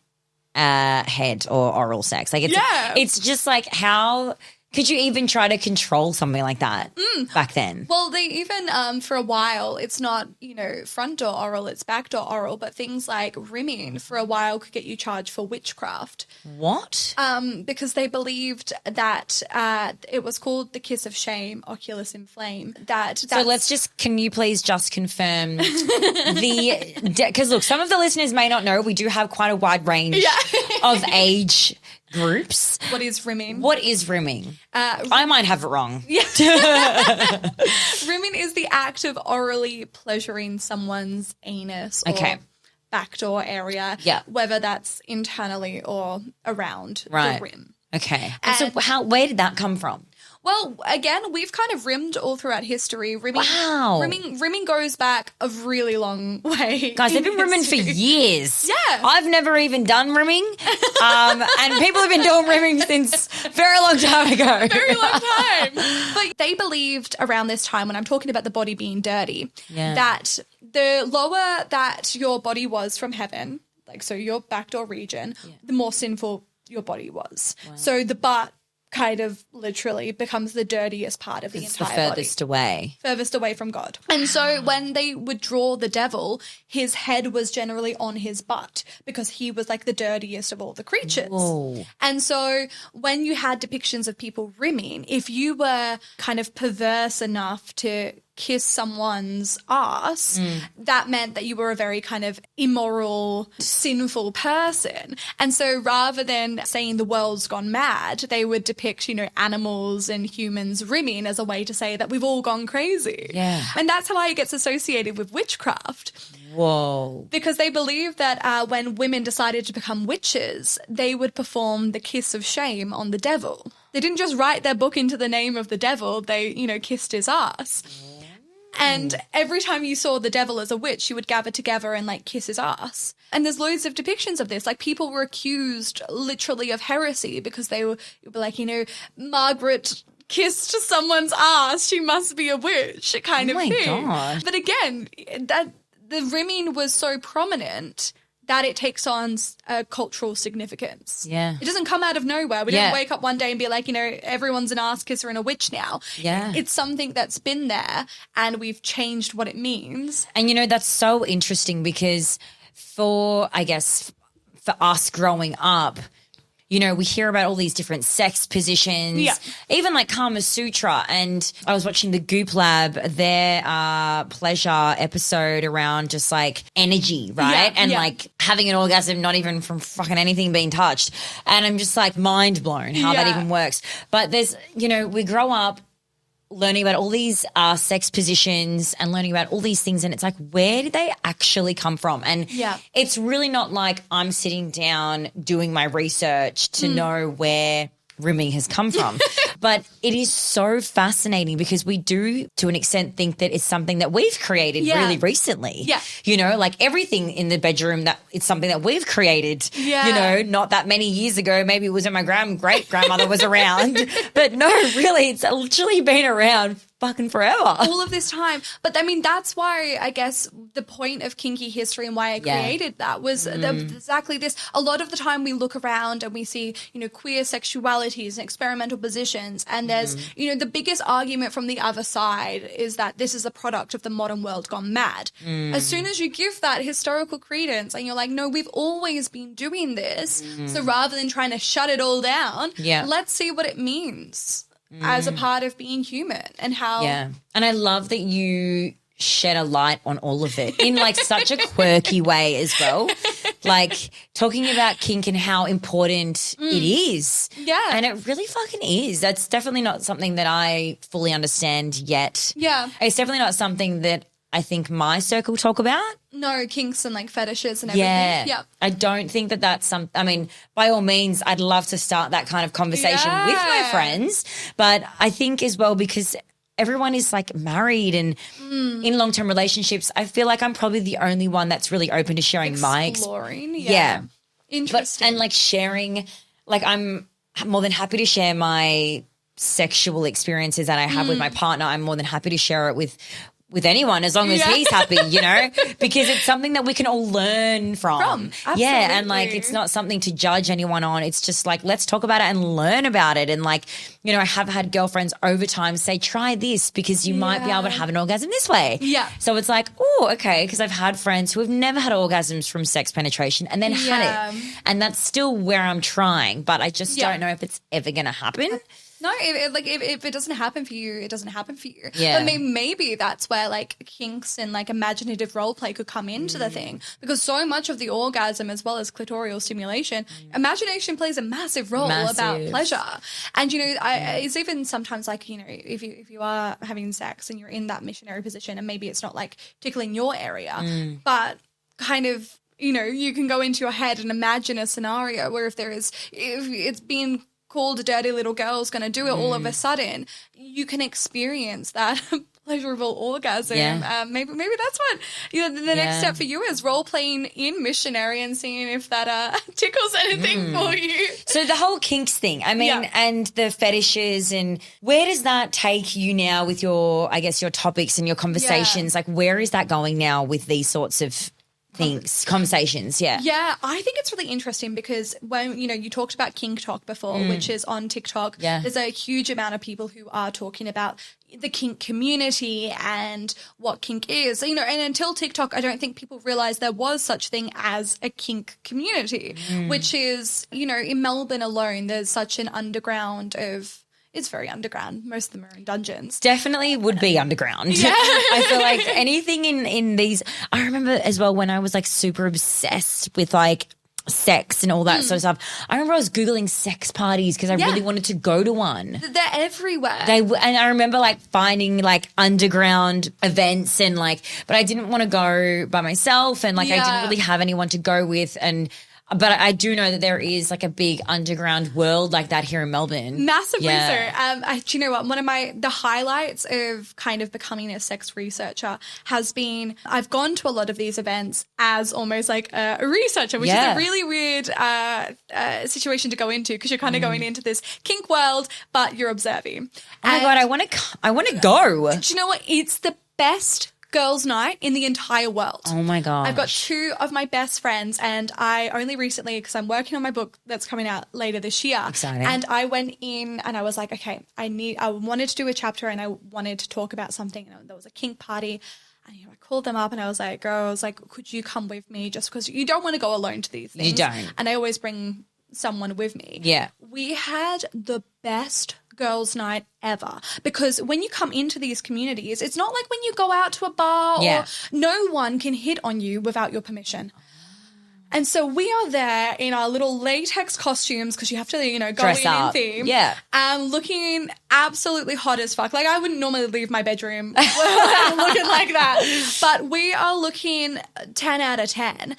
head or oral sex. Like, it's just like, how could you even try to control something like that back then? Well, they even, for a while, it's not, front door oral, it's back door oral, but things like rimming for a while could get you charged for witchcraft. What? Because they believed that it was called the kiss of shame, oculus in flame. Can you please just confirm because look, some of the listeners may not know, we do have quite a wide range of age groups. What is rimming? I might have it wrong. Yeah. Rimming is the act of orally pleasuring someone's anus or backdoor area, whether that's internally or around the rim. Okay. And so where did that come from? Well, again, we've kind of rimmed all throughout history. Rimming goes back a really long way. Guys, they've been rimming for years. Yeah. I've never even done rimming. And people have been doing rimming since a very long time ago. Very long time. But they believed around this time, when I'm talking about the body being dirty, that the lower that your body was from heaven, like so your backdoor region, the more sinful your body was. Wow. So the butt kind of literally becomes the dirtiest part of the entire body. Furthest away. Furthest away from God. And so when they would draw the devil, his head was generally on his butt because he was like the dirtiest of all the creatures. Whoa. And so when you had depictions of people rimming, if you were kind of perverse enough to kiss someone's ass, that meant that you were a very kind of immoral, sinful person. And so rather than saying the world's gone mad, they would depict, animals and humans rimming as a way to say that we've all gone crazy. Yeah. And that's how it gets associated with witchcraft. Whoa. Because they believe that when women decided to become witches, they would perform the kiss of shame on the devil. They didn't just write their book into the name of the devil, they, kissed his ass. And every time you saw the devil as a witch, you would gather together and like kiss his ass. And there's loads of depictions of this. Like people were accused literally of heresy because they were like, Margaret kissed someone's ass, she must be a witch kind of thing. Oh my God. But again, that the rimming was so prominent that it takes on a cultural significance. Yeah. It doesn't come out of nowhere. We don't wake up one day and be like, everyone's an ass kisser and a witch now. Yeah. It's something that's been there and we've changed what it means. And, that's so interesting because for us growing up, we hear about all these different sex positions, even like Kama Sutra. And I was watching the Goop Lab, their pleasure episode around just like energy, right? And like having an orgasm, not even from fucking anything being touched. And I'm just like mind blown how that even works. But there's, we grow up learning about all these sex positions and learning about all these things, and it's like, where did they actually come from? And it's really not like I'm sitting down doing my research to know where rimming has come from. But it is so fascinating because we do, to an extent, think that it's something that we've created really recently. Yeah. Like everything in the bedroom, that it's something that we've created, not that many years ago. Maybe it was when my great-grandmother was around. But no, really, it's literally been around fucking forever. All of this time. But I mean, that's why I guess the point of kinky history and why I created that was exactly this. A lot of the time we look around and we see, queer sexualities and experimental positions. And there's, the biggest argument from the other side is that this is a product of the modern world gone mad. As soon as you give that historical credence and you're like, no, we've always been doing this. So rather than trying to shut it all down, let's see what it means as a part of being human and how. Yeah. And I love that you shed a light on all of it in like such a quirky way as well. Like talking about kink and how important it is. Yeah. And it really fucking is. That's definitely not something that I fully understand yet. Yeah. It's definitely not something that I think my circle talk about. No, kinks and like fetishes and everything. Yeah. I don't think that that's I mean, by all means, I'd love to start that kind of conversation with my friends. But I think as well, because everyone is like married and in long-term relationships, I feel like I'm probably the only one that's really open to sharing my exploring. Interesting. And like sharing, like I'm more than happy to share my sexual experiences that I have with my partner. I'm more than happy to share it with anyone as long as he's happy, because it's something that we can all learn from. Absolutely. Yeah, and like it's not something to judge anyone on. It's just like, let's talk about it and learn about it. And like, I have had girlfriends over time say, try this because you might be able to have an orgasm this way. Yeah. So it's like, oh, okay, because I've had friends who have never had orgasms from sex penetration and then had it. And that's still where I'm trying, but I just don't know if it's ever going to happen. No, if it doesn't happen for you, it doesn't happen for you. Yeah. But maybe that's where like kinks and like imaginative role play could come into the thing, because so much of the orgasm as well as clitoral stimulation, imagination plays a massive role about pleasure. And it's even sometimes like if you are having sex and you're in that missionary position and maybe it's not like tickling your area, but kind of you can go into your head and imagine a scenario where if it's being called a dirty little girl's going to do it all of a sudden, you can experience that pleasurable orgasm. Yeah. Maybe that's what the next step for you is, role playing in missionary and seeing if that tickles anything for you. So the whole kinks thing, I mean, and the fetishes, and where does that take you now with your topics and your conversations? Like, where is that going now with these sorts of conversations? Yeah, I think it's really interesting because when you talked about Kink Talk before, which is on TikTok, there's a huge amount of people who are talking about the kink community and what kink is, and until TikTok, I don't think people realized there was such thing as a kink community, which is, in Melbourne alone, there's such an underground of. It's very underground. Most of them are in dungeons. Definitely would be underground. Yeah. I feel like anything in these – I remember as well when I was like super obsessed with like sex and all that sort of stuff. I remember I was Googling sex parties because I really wanted to go to one. They're everywhere. And I remember like finding like underground events and like – but I didn't want to go by myself and like I didn't really have anyone to go with but I do know that there is like a big underground world like that here in Melbourne. Massively so. Do you know what? One of the highlights of kind of becoming a sex researcher has been I've gone to a lot of these events as almost like a researcher, which is a really weird situation to go into because you're kind of going into this kink world, but you're observing. Oh my God, I want to go. Do you know what? It's the best girls' night in the entire world. Oh my God. I've got two of my best friends and I only recently, because I'm working on my book that's coming out later this year. Exciting. And I went in and I was like, okay, I wanted to do a chapter and I wanted to talk about something. And there was a kink party. And I called them up and I was like, girls, could you come with me? Just because you don't want to go alone to these things. You don't. And I always bring someone with me. Yeah. We had the best girls' night ever because when you come into these communities, it's not like when you go out to a bar or no one can hit on you without your permission. And so we are there in our little latex costumes because you have to, go dress in theme. Yeah. Looking absolutely hot as fuck. Like I wouldn't normally leave my bedroom looking like that. But we are looking 10 out of 10.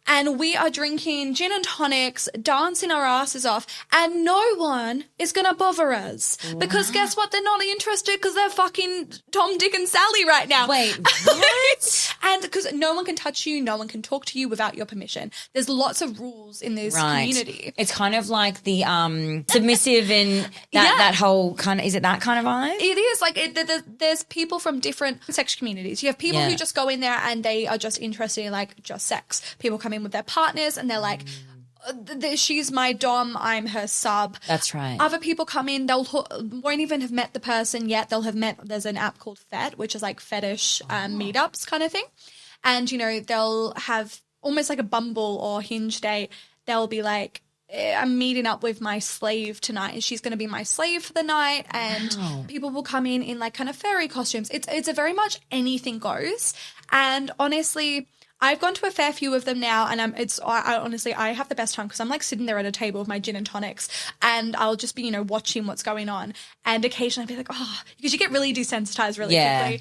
And we are drinking gin and tonics, dancing our asses off, and no one is going to bother us. Because guess what? They're not interested because they're fucking Tom, Dick, and Sally right now. Wait, what? And because no one can touch you, no one can talk to you without your permission. There's lots of rules in this community. It's kind of like the submissive and that whole kind of – is it that kind of vibe? It is. Like there's people from different sex communities. You have people who just go in there and they are just interested in like just sex. People come in with their partners and they're like, she's my dom, I'm her sub. That's right. Other people come in, won't even have met the person yet. They'll have met, there's an app called FET, which is like fetish meetups kind of thing. And, they'll have almost like a Bumble or Hinge date. They'll be like, I'm meeting up with my slave tonight and she's going to be my slave for the night. And people will come in like kind of fairy costumes. It's a very much anything goes. And honestly, I've gone to a fair few of them now, and I honestly have the best time because I'm like sitting there at a table with my gin and tonics, and I'll just be watching what's going on, and occasionally I'll be like, oh, because you get really desensitized really quickly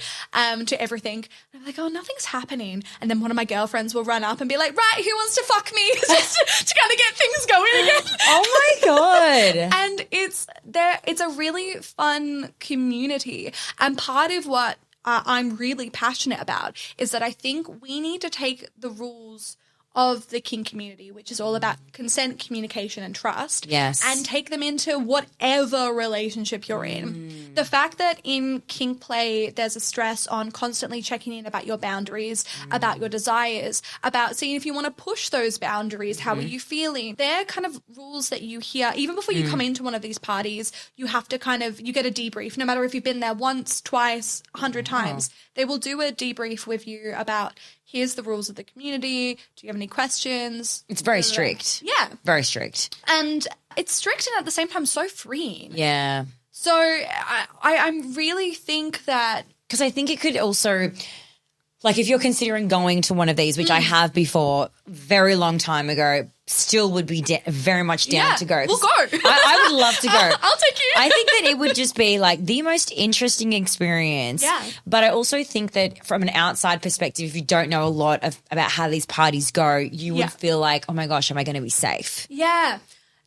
to everything. And I'm like, oh, nothing's happening, and then one of my girlfriends will run up and be like, right, who wants to fuck me, just to kind of get things going again. Oh my God! And it's a really fun community, and part of what I'm really passionate about is that I think we need to take the rules of the kink community, which is all about consent, communication, and trust, and take them into whatever relationship you're in. The fact that in kink play there's a stress on constantly checking in about your boundaries, about your desires, about seeing if you want to push those boundaries, how are you feeling? They're kind of rules that you hear even before you come into one of these parties. You have to you get a debrief, no matter if you've been there once, twice, 100 times. They will do a debrief with you about, here's the rules of the community. Do you have any questions? It's very strict. Yeah. Very strict. And it's strict and at the same time so freeing. Yeah. So I really think that... Because I think it could also... Like if you're considering going to one of these, which I have before, very long time ago, still would be very much down to go. We'll go. I would love to go. I'll take you. I think that it would just be like the most interesting experience. Yeah. But I also think that from an outside perspective, if you don't know a lot about how these parties go, you would feel like, oh my gosh, am I going to be safe? Yeah.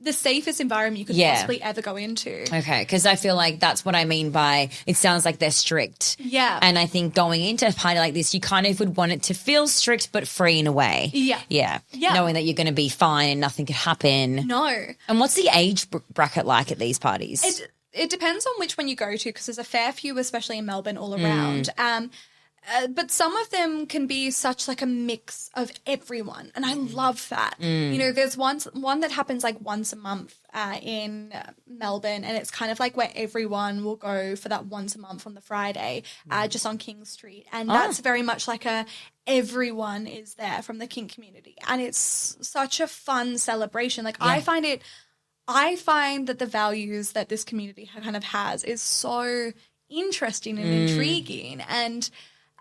The safest environment you could possibly ever go into. Okay, because I feel like that's what I mean by it sounds like they're strict. Yeah. And I think going into a party like this, you kind of would want it to feel strict but free in a way. Yeah. Yeah. Yeah. Knowing that you're going to be fine and nothing could happen. No. And what's the age bracket like at these parties? It depends on which one you go to because there's a fair few, especially in Melbourne, all around. But some of them can be such like a mix of everyone, and I love that. You know, there's one that happens like once a month in Melbourne, and it's kind of like where everyone will go for that once a month on the Friday, just on King Street, and that's very much like everyone is there from the kink community, and it's such a fun celebration. Like I find that the values that this community kind of has is so interesting and intriguing, and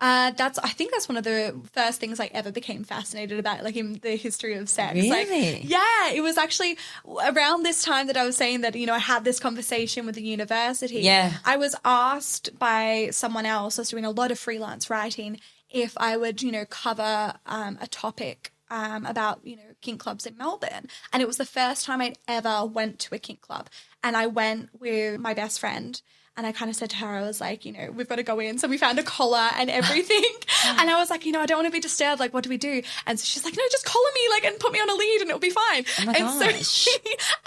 I think that's one of the first things I ever became fascinated about, like in the history of sex. Really? Like, yeah, it was actually around this time that I was saying that, you know, I had this conversation with the university. Yeah. I was asked by someone else, I was doing a lot of freelance writing, if I would, you know, cover a topic about, you know, kink clubs in Melbourne. And it was the first time I'd ever went to a kink club. And I went with my best friend. And I kind of said to her, I was like, you know, we've got to go in. So we found a collar and everything. And I was like, you know, I don't want to be disturbed. Like, what do we do? And so she's like, no, just collar me, like, and put me on a lead and it'll be fine. Oh my gosh.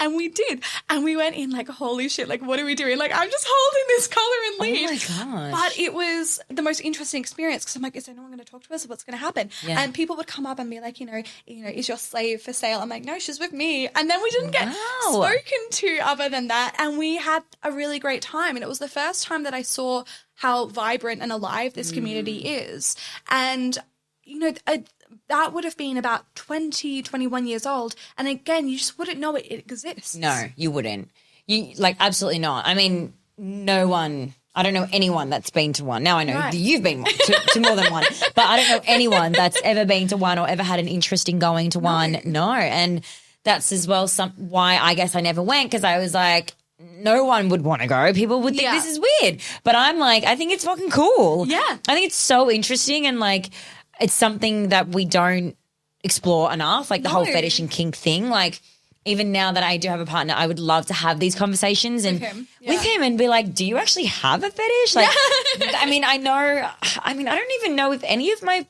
And we did. And we went in like, holy shit, like, what are we doing? Like, I'm just holding this collar and lead. Oh my gosh. But it was the most interesting experience because I'm like, is anyone going to talk to us? What's going to happen? Yeah. And people would come up and be like, you know, is your slave for sale? I'm like, no, she's with me. And then we didn't get spoken to other than that. And we had a really great time. And it was the first time that I saw how vibrant and alive this community is. And, you know, that would have been about 20, 21 years old. And again, you just wouldn't know it exists. No, you wouldn't. You like absolutely not. I mean, no one. I don't know anyone that's been to one. Now I know that you've been to more than one, but I don't know anyone that's ever been to one or ever had an interest in going to one. No, and that's as well why I guess I never went because I was like, no one would want to go. People would think this is weird. But I'm like, I think it's fucking cool. Yeah. I think it's so interesting and like it's something that we don't explore enough, like the whole fetish and kink thing. Like even now that I do have a partner, I would love to have these conversations and with him and be like, do you actually have a fetish? Like, I mean, I don't even know if any of my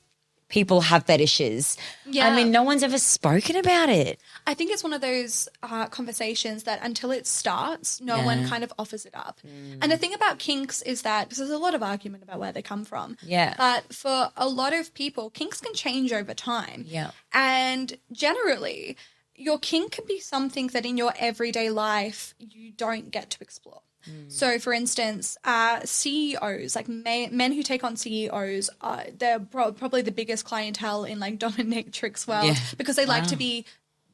people have fetishes. Yeah. I mean, no one's ever spoken about it. I think it's one of those conversations that until it starts, no one kind of offers it up. And the thing about kinks is that, because there's a lot of argument about where they come from. Yeah. But for a lot of people, kinks can change over time. Yeah. And generally, your kink can be something that in your everyday life you don't get to explore. So, for instance, CEOs, like men who take on CEOs, they're probably the biggest clientele in like dominatrix world because they like to be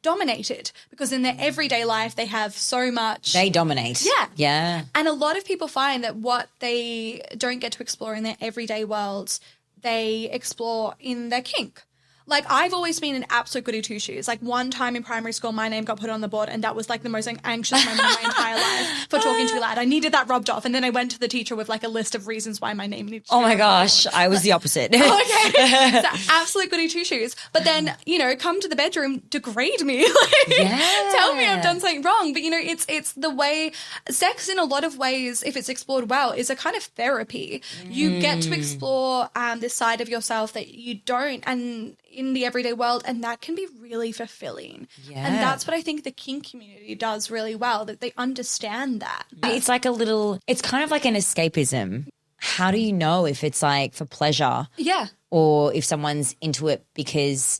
dominated because in their everyday life they have so much. They dominate. Yeah. Yeah. And a lot of people find that what they don't get to explore in their everyday worlds, they explore in their kink. Like, I've always been an absolute goody two-shoes. Like, one time in primary school, my name got put on the board, and that was, like, the most anxious moment of my entire life for talking too loud. I needed that rubbed off, and then I went to the teacher with, like, a list of reasons why my name needed to be Oh, my gosh. I was the opposite. Okay. So, absolute goody two-shoes. But then, you know, come to the bedroom, degrade me. Like, tell me I've done something wrong. But, you know, it's the way – sex in a lot of ways, if it's explored well, is a kind of therapy. You get to explore this side of yourself that you don't – and – in the everyday world, and that can be really fulfilling. Yeah. And that's what I think the kink community does really well, that they understand that. It's like it's kind of like an escapism. How do you know if it's like for pleasure? Yeah. Or if someone's into it because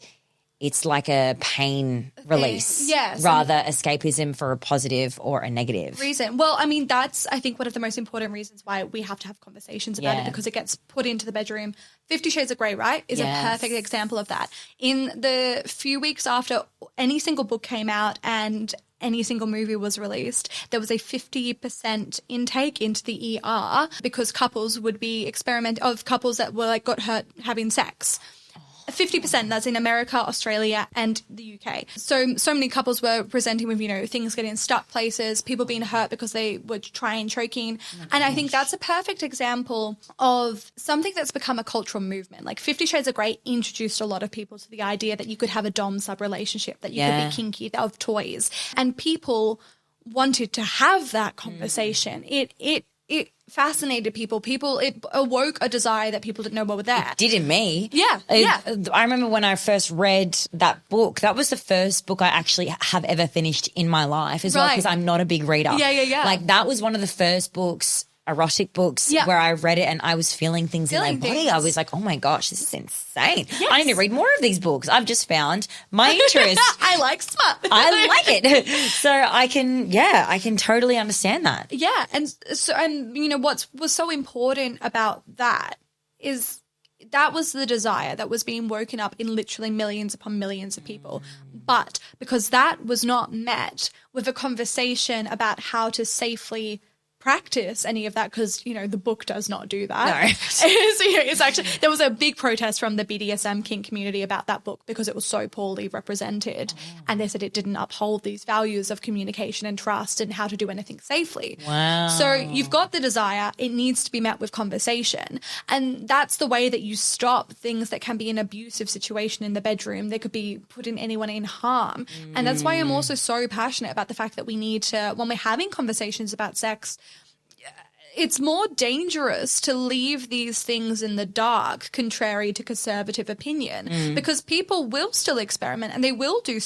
it's like a pain release. Yes. Rather escapism for a positive or a negative reason. Well, I mean, that's, I think, one of the most important reasons why we have to have conversations about it, because it gets put into the bedroom. 50 Shades of Grey, right, is a perfect example of that. In the few weeks after any single book came out and any single movie was released, there was a 50% intake into the ER because couples would be couples that were like got hurt having sex. 50%, that's in America, Australia, and the UK. So many couples were presenting with, things getting stuck places, people being hurt because they were trying choking. And I think that's a perfect example of something that's become a cultural movement. Like 50 Shades of Grey introduced a lot of people to the idea that you could have a dom-sub relationship, that you could be kinky, of toys. And people wanted to have that conversation. It fascinated people. It awoke a desire that people didn't know what was there. It did in me. Yeah. I remember when I first read that book, that was the first book I actually have ever finished in my life as well, because I'm not a big reader. Yeah. Like that was one of the first books, erotic books, where I read it and I was feeling things in my body. I was like, oh my gosh, this is insane. Yes. I need to read more of these books. I've just found my interest. I like smut. I like it. So I can totally understand that. Yeah. And what was so important about that is that was the desire that was being woken up in literally millions upon millions of people. But because that was not met with a conversation about how to safely practice any of that, because the book does not do that. No. It's actually, there was a big protest from the BDSM kink community about that book because it was so poorly represented, and they said it didn't uphold these values of communication and trust and how to do anything safely. Wow. So you've got the desire, it needs to be met with conversation, and that's the way that you stop things that can be an abusive situation in the bedroom. They could be putting anyone in harm. And that's why I'm also so passionate about the fact that we need to, when we're having conversations about sex, it's more dangerous to leave these things in the dark, contrary to conservative opinion, because people will still experiment and they will do,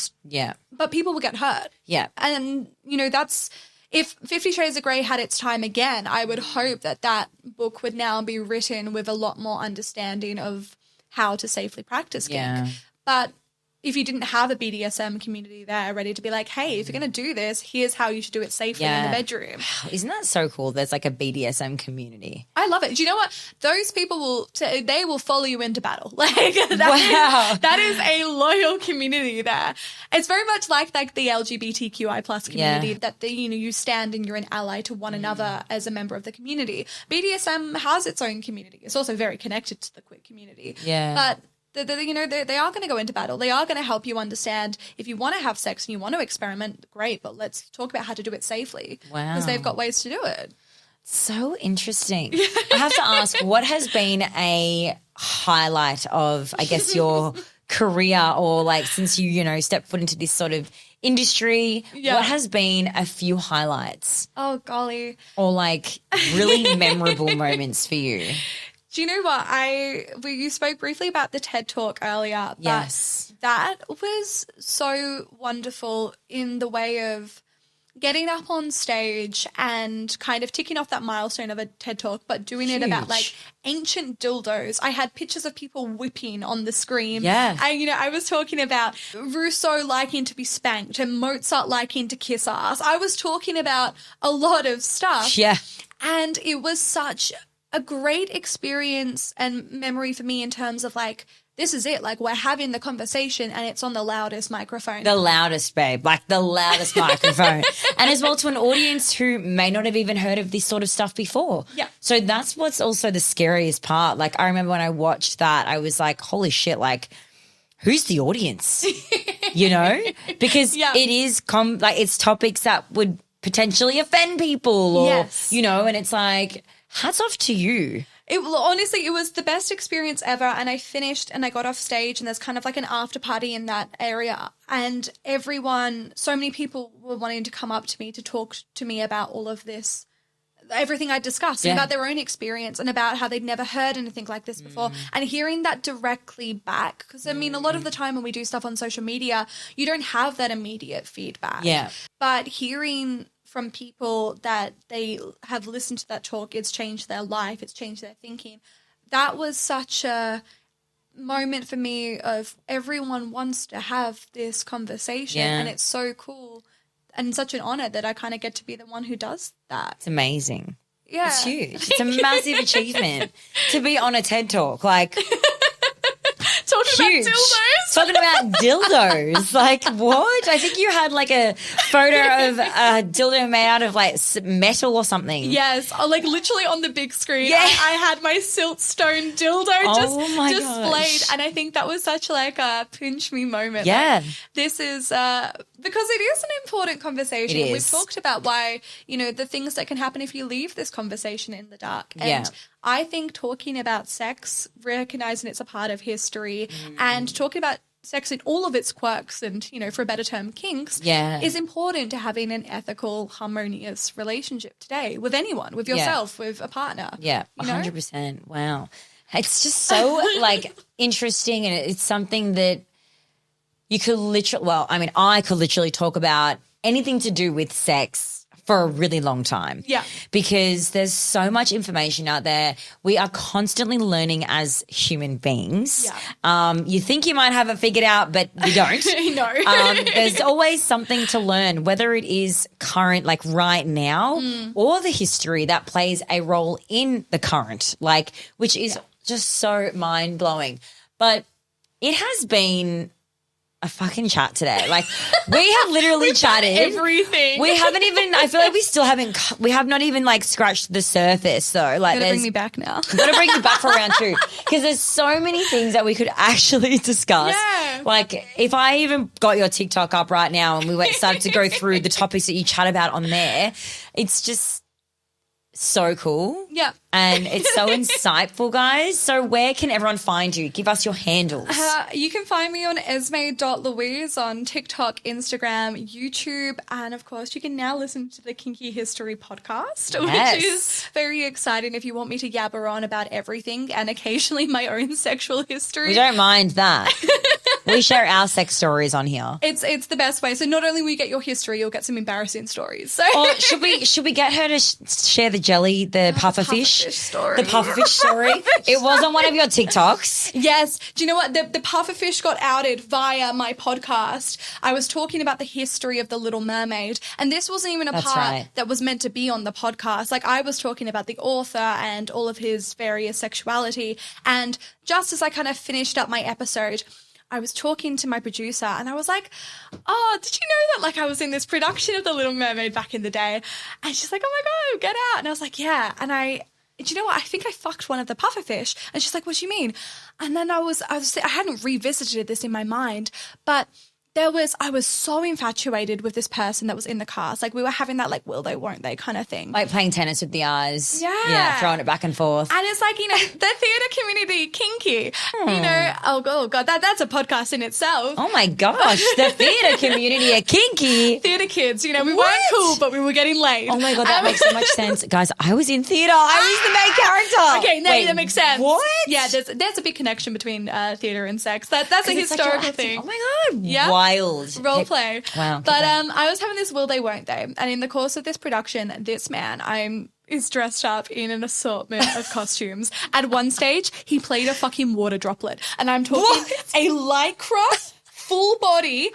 but people will get hurt. Yeah. And, that's, if 50 Shades of Grey had its time again, I would hope that book would now be written with a lot more understanding of how to safely practice kink. Yeah. But if you didn't have a BDSM community there ready to be like, hey, if you're going to do this, here's how you should do it safely in the bedroom. Isn't that so cool? There's like a BDSM community. I love it. Do you know what? Those people they will follow you into battle. Like that is a loyal community there. It's very much like the LGBTQI plus community that you stand and you're an ally to one another as a member of the community. BDSM has its own community. It's also very connected to the queer community. Yeah. But they are going to go into battle. They are going to help you understand if you want to have sex and you want to experiment, great, but let's talk about how to do it safely. Wow. Because they've got ways to do it. So interesting. I have to ask, what has been a highlight of, I guess, your career, or like since you stepped foot into this sort of industry, what has been a few highlights? Oh, golly. Or like really memorable moments for you? Do you know what? You spoke briefly about the TED Talk earlier. But yes. That was so wonderful in the way of getting up on stage and kind of ticking off that milestone of a TED Talk, but doing it about like ancient dildos. I had pictures of people whipping on the screen. Yeah. And, I was talking about Rousseau liking to be spanked and Mozart liking to kiss ass. I was talking about a lot of stuff. Yeah. And it was such a great experience and memory for me in terms of like, this is it. Like, we're having the conversation and it's on the loudest microphone. The loudest, babe. Like the loudest microphone. And as well to an audience who may not have even heard of this sort of stuff before. Yeah. So that's what's also the scariest part. Like, I remember when I watched that, I was like, holy shit, like, who's the audience? Because it is it's topics that would potentially offend people or, and it's like, hats off to you. Honestly, it was the best experience ever. And I finished and I got off stage and there's kind of like an after party in that area. And so many people were wanting to come up to me to talk to me about all of this, everything I discussed, and about their own experience and about how they'd never heard anything like this before. And hearing that directly back, because a lot of the time when we do stuff on social media, you don't have that immediate feedback. Yeah. But hearing from people that they have listened to that talk, it's changed their life, it's changed their thinking. That was such a moment for me of everyone wants to have this conversation and it's so cool and such an honor that I kind of get to be the one who does that. It's amazing. Yeah. It's huge. It's a massive achievement to be on a TED Talk. Like, talking about dildos. Talking about dildos. Like, what? I think you had like a photo of a dildo made out of like metal or something. Yes, like literally on the big screen. Yeah. I had my siltstone dildo displayed. Gosh. And I think that was such like a pinch me moment. Yeah. Like, this is because it is an important conversation. It is. We've talked about why, the things that can happen if you leave this conversation in the dark. And Yeah. I think talking about sex, recognizing it's a part of history and talking about sex in all of its quirks and, for a better term, kinks, is important to having an ethical, harmonious relationship today with anyone, with yourself, with a partner. Yeah, 100%. Wow. It's just so like interesting, and it's something that you could I could literally talk about anything to do with sex for a really long time. Yeah. Because there's so much information out there. We are constantly learning as human beings. Yeah. You think you might have it figured out, but you don't. No. There's always something to learn, whether it is current, like right now, or the history that plays a role in the current, like, which is just so mind-blowing. But it has been a fucking chat today. Like, we have literally chatted everything. We haven't even, I feel like we have not even like scratched the surface though. Like, bring me back now. I've got to bring you back for round 2 because there's so many things that we could actually discuss. Yeah. Like, if I even got your TikTok up right now and we started to go through the topics that you chat about on there, it's just so cool. Yeah. And it's so insightful, guys. So where can everyone find you? Give us your handles. You can find me on Esme.Louise on TikTok, Instagram, YouTube, and of course you can now listen to the Kinky History podcast, which is very exciting if you want me to yabber on about everything and occasionally my own sexual history. We don't mind that. We share our sex stories on here. It's the best way. So not only will you get your history, you'll get some embarrassing stories. So should we get her to share the jelly, the pufferfish story? The pufferfish story. It was on one of your TikToks. Yes. Do you know what? The pufferfish got outed via my podcast. I was talking about the history of the Little Mermaid, and this wasn't even a part that was meant to be on the podcast. Like, I was talking about the author and all of his various sexuality, and just as I kind of finished up my episode, I was talking to my producer and I was like, oh, did you know that like I was in this production of The Little Mermaid back in the day? And she's like, oh my God, get out. And I was like, yeah. And do you know what? I think I fucked one of the pufferfish. And she's like, what do you mean? And then I hadn't revisited this in my mind, but I was so infatuated with this person that was in the cast. Like, we were having that, like, will they, won't they kind of thing. Like playing tennis with the eyes. Yeah. Throwing it back and forth. And it's like, the theatre community, kinky, oh God, that's a podcast in itself. Oh my gosh, the theatre community are kinky. Theatre kids, we weren't cool, but we were getting laid. Oh my God, that makes so much sense. Guys, I was in theatre. I was the main character. Okay, now that makes sense. What? Yeah, there's a big connection between theatre and sex. That's a historical thing. Oh my God. Yeah. Wild. Role play. Wow. But I was having this will they, won't they? And in the course of this production, this man is dressed up in an assortment of costumes. At one stage, he played a fucking water droplet. And I'm talking a lycra, full body,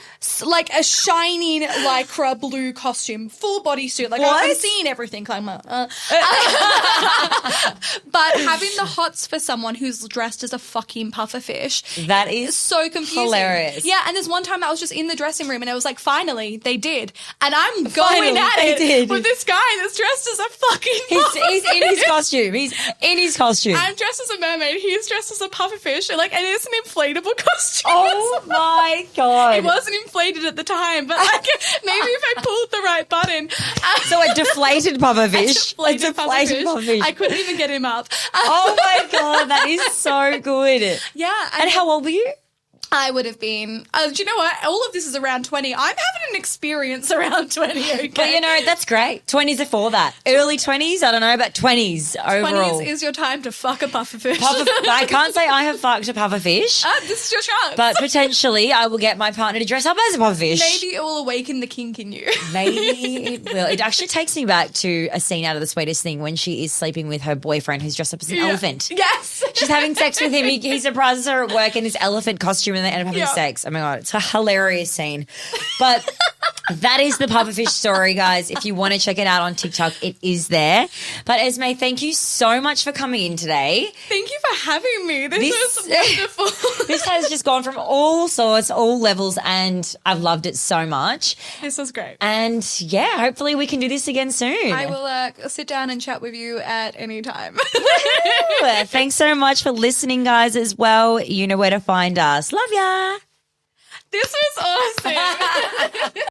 like a shining lycra blue costume, full body suit. Like, I'm seeing everything. But having the hots for someone who's dressed as a fucking pufferfish. That is so confusing. Hilarious. Yeah, and there's one time I was just in the dressing room and it was like, finally, they did. And I'm going at it with this guy that's dressed as a fucking pufferfish. He's in his costume. He's in his costume. I'm dressed as a mermaid. He's dressed as a pufferfish. And it's an inflatable costume. Oh my God. It wasn't inflated at the time, but like maybe if I pulled the right button. So a deflated pufferfish. A deflated pufferfish. I couldn't even get him up. Oh my God, that is so good. Yeah. And how old were you? I would have been, do you know what? All of this is around 20. I'm having an experience around 20, okay? But that's great. 20s are for that. Early 20s, I don't know, but 20s overall. 20s is your time to fuck a pufferfish. I can't say I have fucked a pufferfish. This is your chance. But potentially I will get my partner to dress up as a pufferfish. Maybe it will awaken the kink in you. Maybe it will. It actually takes me back to a scene out of The Sweetest Thing when she is sleeping with her boyfriend who's dressed up as an elephant. Yes. She's having sex with him. He surprises her at work in his elephant costume and they end up having sex. Oh my God, it's a hilarious scene. But That is the pufferfish story, guys. If you want to check it out on TikTok, it is there. But Esme, thank you so much for coming in today. Thank you for having me. This was wonderful. This has just gone from all sorts, all levels, and I've loved it so much. This was great. And yeah, hopefully we can do this again soon. I will sit down and chat with you at any time. Thanks so much for listening, guys, as well. You know where to find us. Love ya. This was awesome.